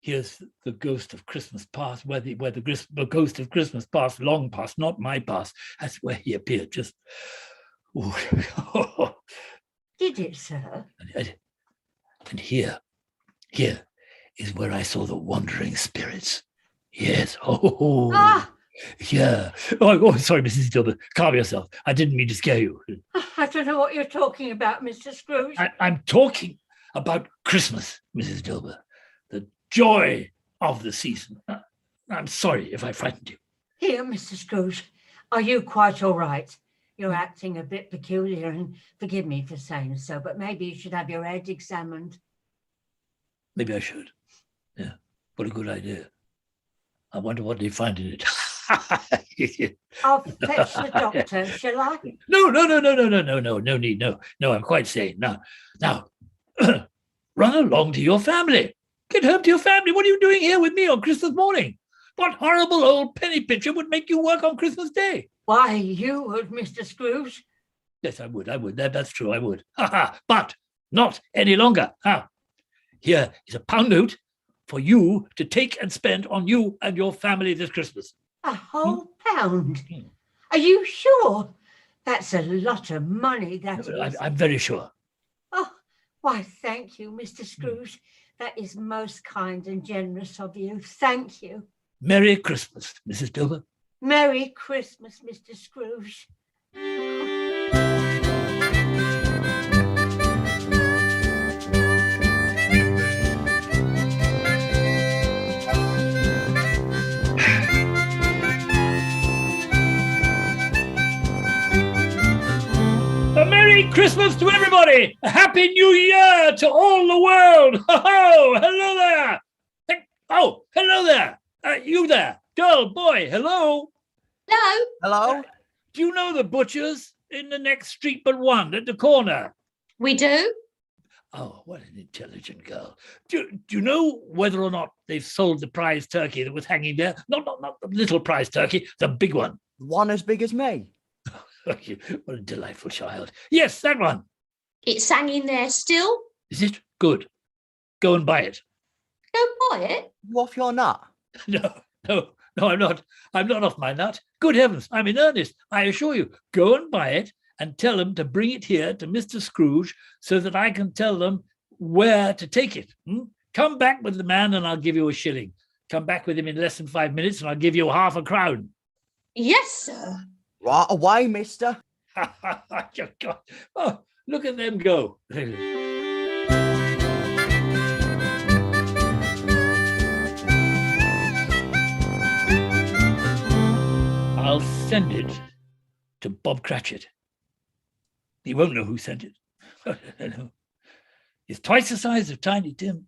here's the ghost of Christmas past, where the ghost of Christmas past, long past, not my past. That's where he appeared. Just, did it, sir? And here Here is where I saw the wandering spirits. Yes. Oh, yeah. Oh, sorry, Mrs. Dilbert. Calm yourself. I didn't mean to scare you. I don't know what you're talking about, Mr. Scrooge. I'm talking about Christmas, Mrs. Dilbert. The joy of the season. I'm sorry if I frightened you. Here, Mr. Scrooge, are you quite all right? You're acting a bit peculiar, and forgive me for saying so, but maybe you should have your head examined. Maybe I should. Yeah, what a good idea. I wonder what they find in it. I'll fetch the doctor, shall I? No need, no, I'm quite sane. Now, run along to your family. Get home to your family. What are you doing here with me on Christmas morning? What horrible old penny pincher would make you work on Christmas Day? Why, you would, Mr. Scrooge. Yes, I would. That's true, I would. But not any longer. Here is a £1 note for you to take and spend on you and your family this Christmas. A whole pound? Are you sure? That's a lot of money, that is. I'm very sure. Oh, why, thank you, Mr. Scrooge. That is most kind and generous of you. Thank you. Merry Christmas, Mrs. Dilbert. Merry Christmas, Mr. Scrooge. A Merry Christmas to everybody! A Happy New Year to all the world! Ho-ho! Hello there! Oh, hello there! You there, girl, boy, hello? Hello? Hello? Do you know the butcher's in the next street but one at the corner? We do? Oh, what an intelligent girl. Do you know whether or not they've sold the prize turkey that was hanging there? Not the little prize turkey, the big one. One as big as me. What a delightful child. Yes, that one. It's hanging there still? Is it? Good. Go and buy it. Go buy it? You off your nut? No, I'm not. I'm not off my nut. Good heavens, I'm in earnest. I assure you. Go and buy it and tell them to bring it here to Mr. Scrooge so that I can tell them where to take it. Come back with the man and I'll give you a shilling. Come back with him in less than 5 minutes and I'll give you half a crown. Yes, sir. Right away, mister. Oh, look at them go. I'll send it to Bob Cratchit. He won't know who sent it. It's twice the size of Tiny Tim.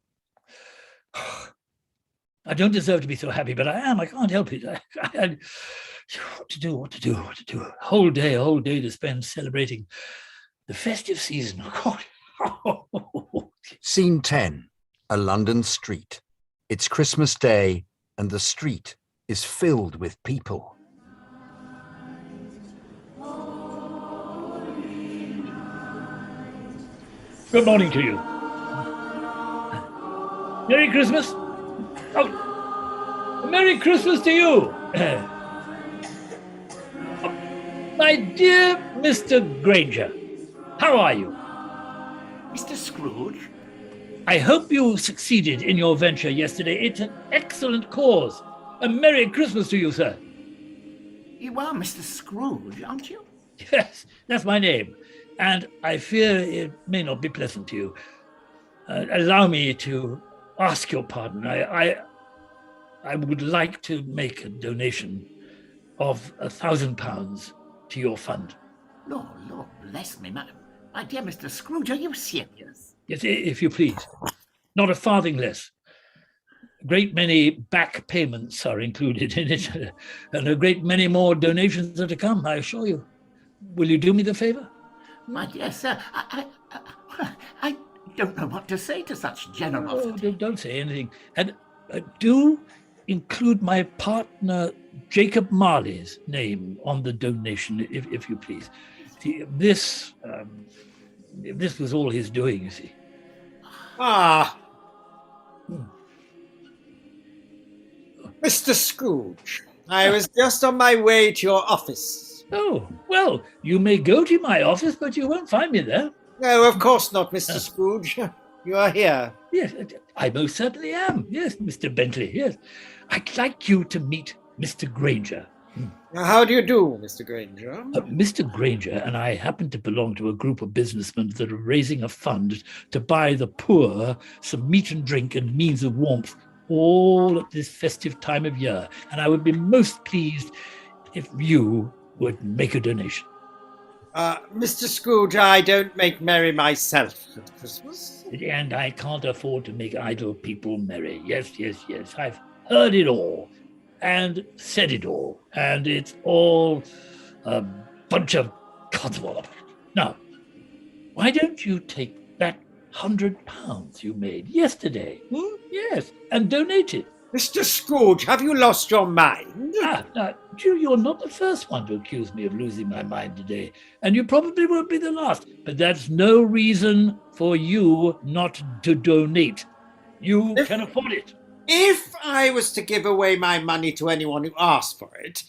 I don't deserve to be so happy, but I am. I can't help it. What to do? A whole day to spend celebrating the festive season. Scene 10, a London street. It's Christmas Day and the street is filled with people. Good morning to you. Merry Christmas. Oh, Merry Christmas to you. My dear Mr. Granger, how are you? Mr. Scrooge? I hope you succeeded in your venture yesterday. It's an excellent cause. A Merry Christmas to you, sir. You are Mr. Scrooge, aren't you? Yes, that's my name. And I fear it may not be pleasant to you. Allow me to ask your pardon. I would like to make a donation of £1,000 to your fund. Lord bless me, my dear Mr. Scrooge, are you serious? Yes, if you please. Not a farthing less. A great many back payments are included in it, and a great many more donations are to come, I assure you. Will you do me the favor? My dear sir, I don't know what to say to such generosity. Oh, don't say anything. And do include my partner Jacob Marley's name on the donation, if you please. See, this was all his doing, you see. Mr. Scrooge, I was just on my way to your office. Oh, well, you may go to my office, but you won't find me there. No, of course not, Mr. Scrooge. You are here. Yes, I most certainly am. Yes, Mr. Bentley, yes. I'd like you to meet Mr. Granger. How do you do, Mr. Granger? Mr. Granger and I happen to belong to a group of businessmen that are raising a fund to buy the poor some meat and drink and means of warmth, all at this festive time of year. And I would be most pleased if you would make a donation. Mr. Scrooge, I don't make merry myself at Christmas. And I can't afford to make idle people merry. Yes. I've heard it all and said it all. And it's all a bunch of codswallop. Now, why don't you take that £100 you made yesterday? Yes, and donate it. Mr. Scrooge, have you lost your mind? Now, you're not the first one to accuse me of losing my mind today, and you probably won't be the last, but that's no reason for you not to donate. You can afford it. If I was to give away my money to anyone who asked for it,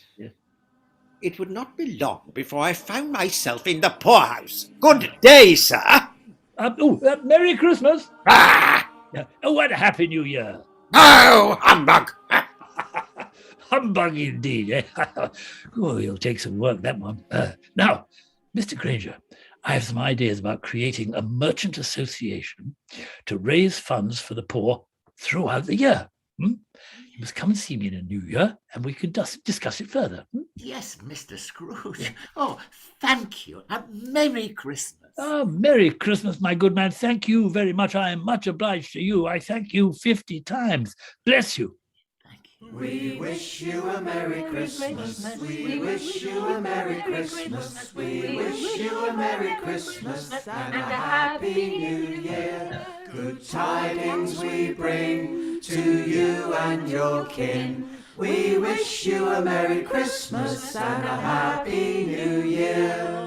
it would not be long before I found myself in the poorhouse. Good day, sir. Merry Christmas. What a Happy New Year. Oh, humbug! Humbug indeed. Oh, it'll take some work, that one. Now, Mr. Granger, I have some ideas about creating a merchant association to raise funds for the poor throughout the year. You must come and see me in the new year, and we can discuss it further. Yes, Mr. Scrooge. Oh, thank you, and Merry Christmas. Merry Christmas, my good man. Thank you very much. I am much obliged to you. I thank you 50 times. Bless you. We wish you a Merry Christmas. We wish you a Merry Christmas. We wish you a Merry Christmas and a Happy New Year. Good tidings we bring to you and your kin. We wish you a Merry Christmas and a Happy New Year.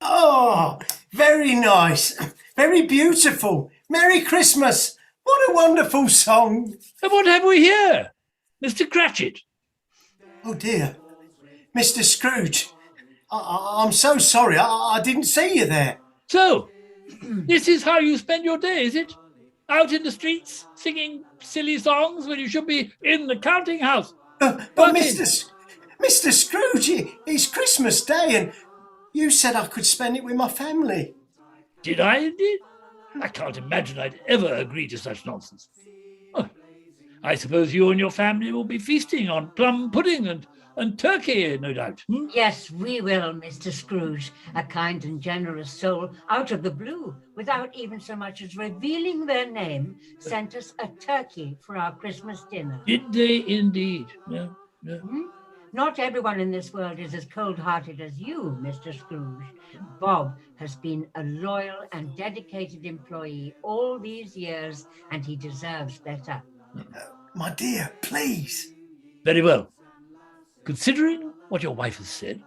Oh, very nice. Very beautiful. Merry Christmas. What a wonderful song. And what have we here? Mr. Cratchit. Oh, dear. Mr. Scrooge, I'm so sorry. I didn't see you there. So, this is how you spend your day, is it? Out in the streets, singing silly songs when you should be in the counting house. But Mr. Scrooge, it's Christmas Day and you said I could spend it with my family. Did I indeed? I can't imagine I'd ever agree to such nonsense. Oh, I suppose you and your family will be feasting on plum pudding and turkey, no doubt. Yes, we will, Mr. Scrooge. A kind and generous soul, out of the blue, without even so much as revealing their name, sent us a turkey for our Christmas dinner. Did they indeed? No. Not everyone in this world is as cold-hearted as you, Mr. Scrooge. Bob has been a loyal and dedicated employee all these years, and he deserves better. My dear, please. Very well. Considering what your wife has said,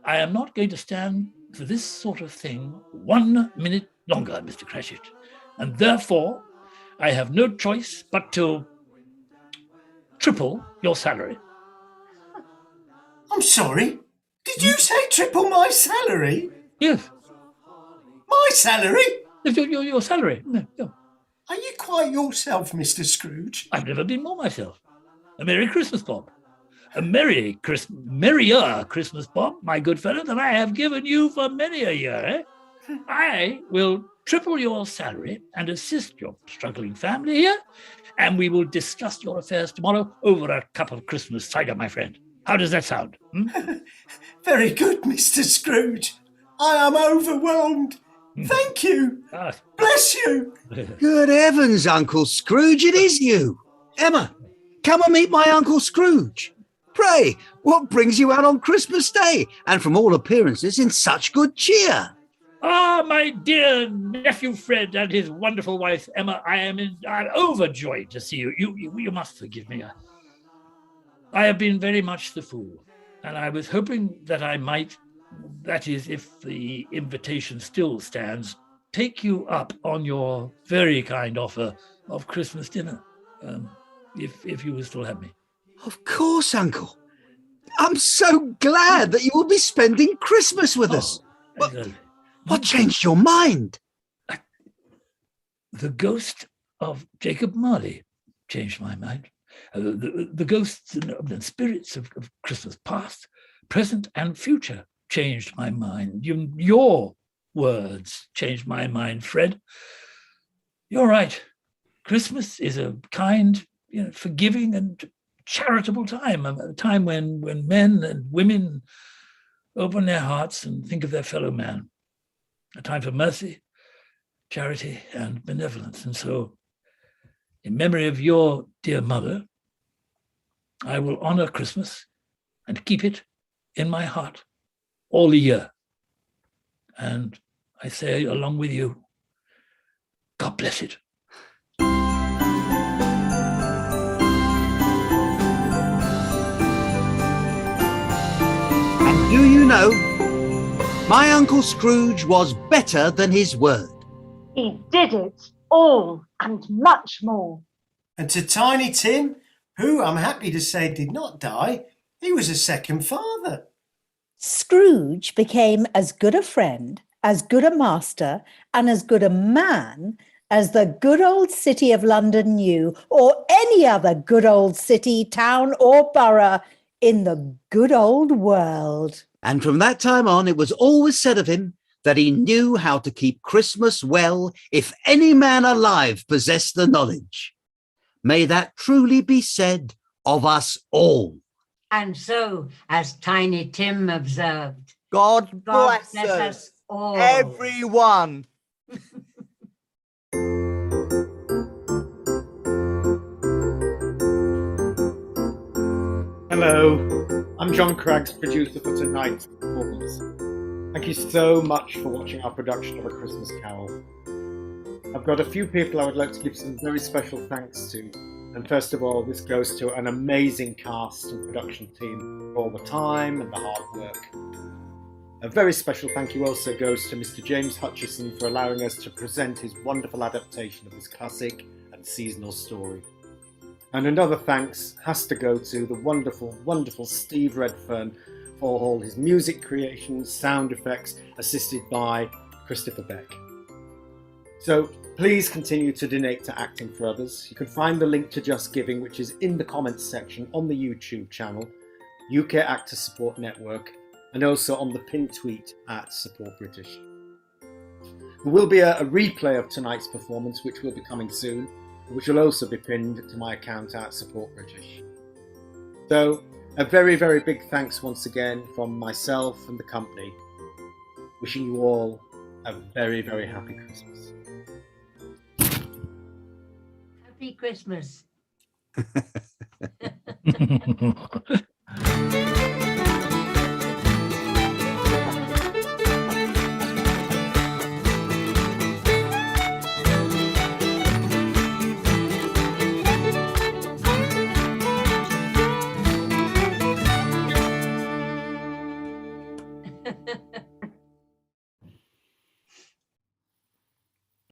I am not going to stand for this sort of thing 1 minute longer, Mr. Cratchit. And therefore, I have no choice but to triple your salary. I'm sorry. Did you say triple my salary? Yes. My salary? Your salary. No. Are you quite yourself, Mr. Scrooge? I've never been more myself. A Merry Christmas, Bob. A merrier Christmas, Bob, my good fellow, than I have given you for many a year. I will triple your salary and assist your struggling family here, and we will discuss your affairs tomorrow over a cup of Christmas cider, my friend. How does that sound? Very good, Mr. Scrooge. I am overwhelmed. Thank you. Bless you. Good heavens, Uncle Scrooge, it is you. Emma, come and meet my Uncle Scrooge. Pray, what brings you out on Christmas Day, and from all appearances in such good cheer? My dear nephew Fred and his wonderful wife Emma, I'm overjoyed to see you. You must forgive me. I have been very much the fool, and I was hoping that I might, that is, if the invitation still stands, take you up on your very kind offer of Christmas dinner, if you will still have me. Of course, Uncle. I'm so glad that you will be spending Christmas with us. What changed your mind? the ghost of Jacob Marley changed my mind. The ghosts and spirits of Christmas past, present, and future changed my mind. Your words changed my mind, Fred. You're right. Christmas is a kind, forgiving and charitable time, a time when men and women open their hearts and think of their fellow man, a time for mercy, charity, and benevolence. And so, in memory of your dear mother, I will honor Christmas and keep it in my heart all the year. And I say, along with you, God bless it. And do you know, my Uncle Scrooge was better than his word. He did it all and much more. And to Tiny Tim, who I'm happy to say did not die, he was a second father. Scrooge became as good a friend, as good a master, and as good a man as the good old city of London knew, or any other good old city, town, or borough in the good old world. And from that time on, it was always said of him that he knew how to keep Christmas well, if any man alive possessed the knowledge. May that truly be said of us all. And so, as Tiny Tim observed, God bless us all. Everyone. Hello, I'm John Craggs, producer for tonight's performance. Thank you so much for watching our production of A Christmas Carol. I've got a few people I would like to give some very special thanks to. And first of all, this goes to an amazing cast and production team for all the time and the hard work. A very special thank you also goes to Mr. James Hutchison for allowing us to present his wonderful adaptation of this classic and seasonal story. And another thanks has to go to the wonderful, wonderful Steve Redfern for all his music creations, sound effects, assisted by Christopher Beck. So please continue to donate to Acting for Others. You can find the link to Just Giving, which is in the comments section on the YouTube channel, UK Actor Support Network, and also on the pinned tweet at Support British. There will be a replay of tonight's performance, which will be coming soon, which will also be pinned to my account at Support British. So, a very, very big thanks once again from myself and the company. Wishing you all a very, very happy Christmas. Happy Christmas.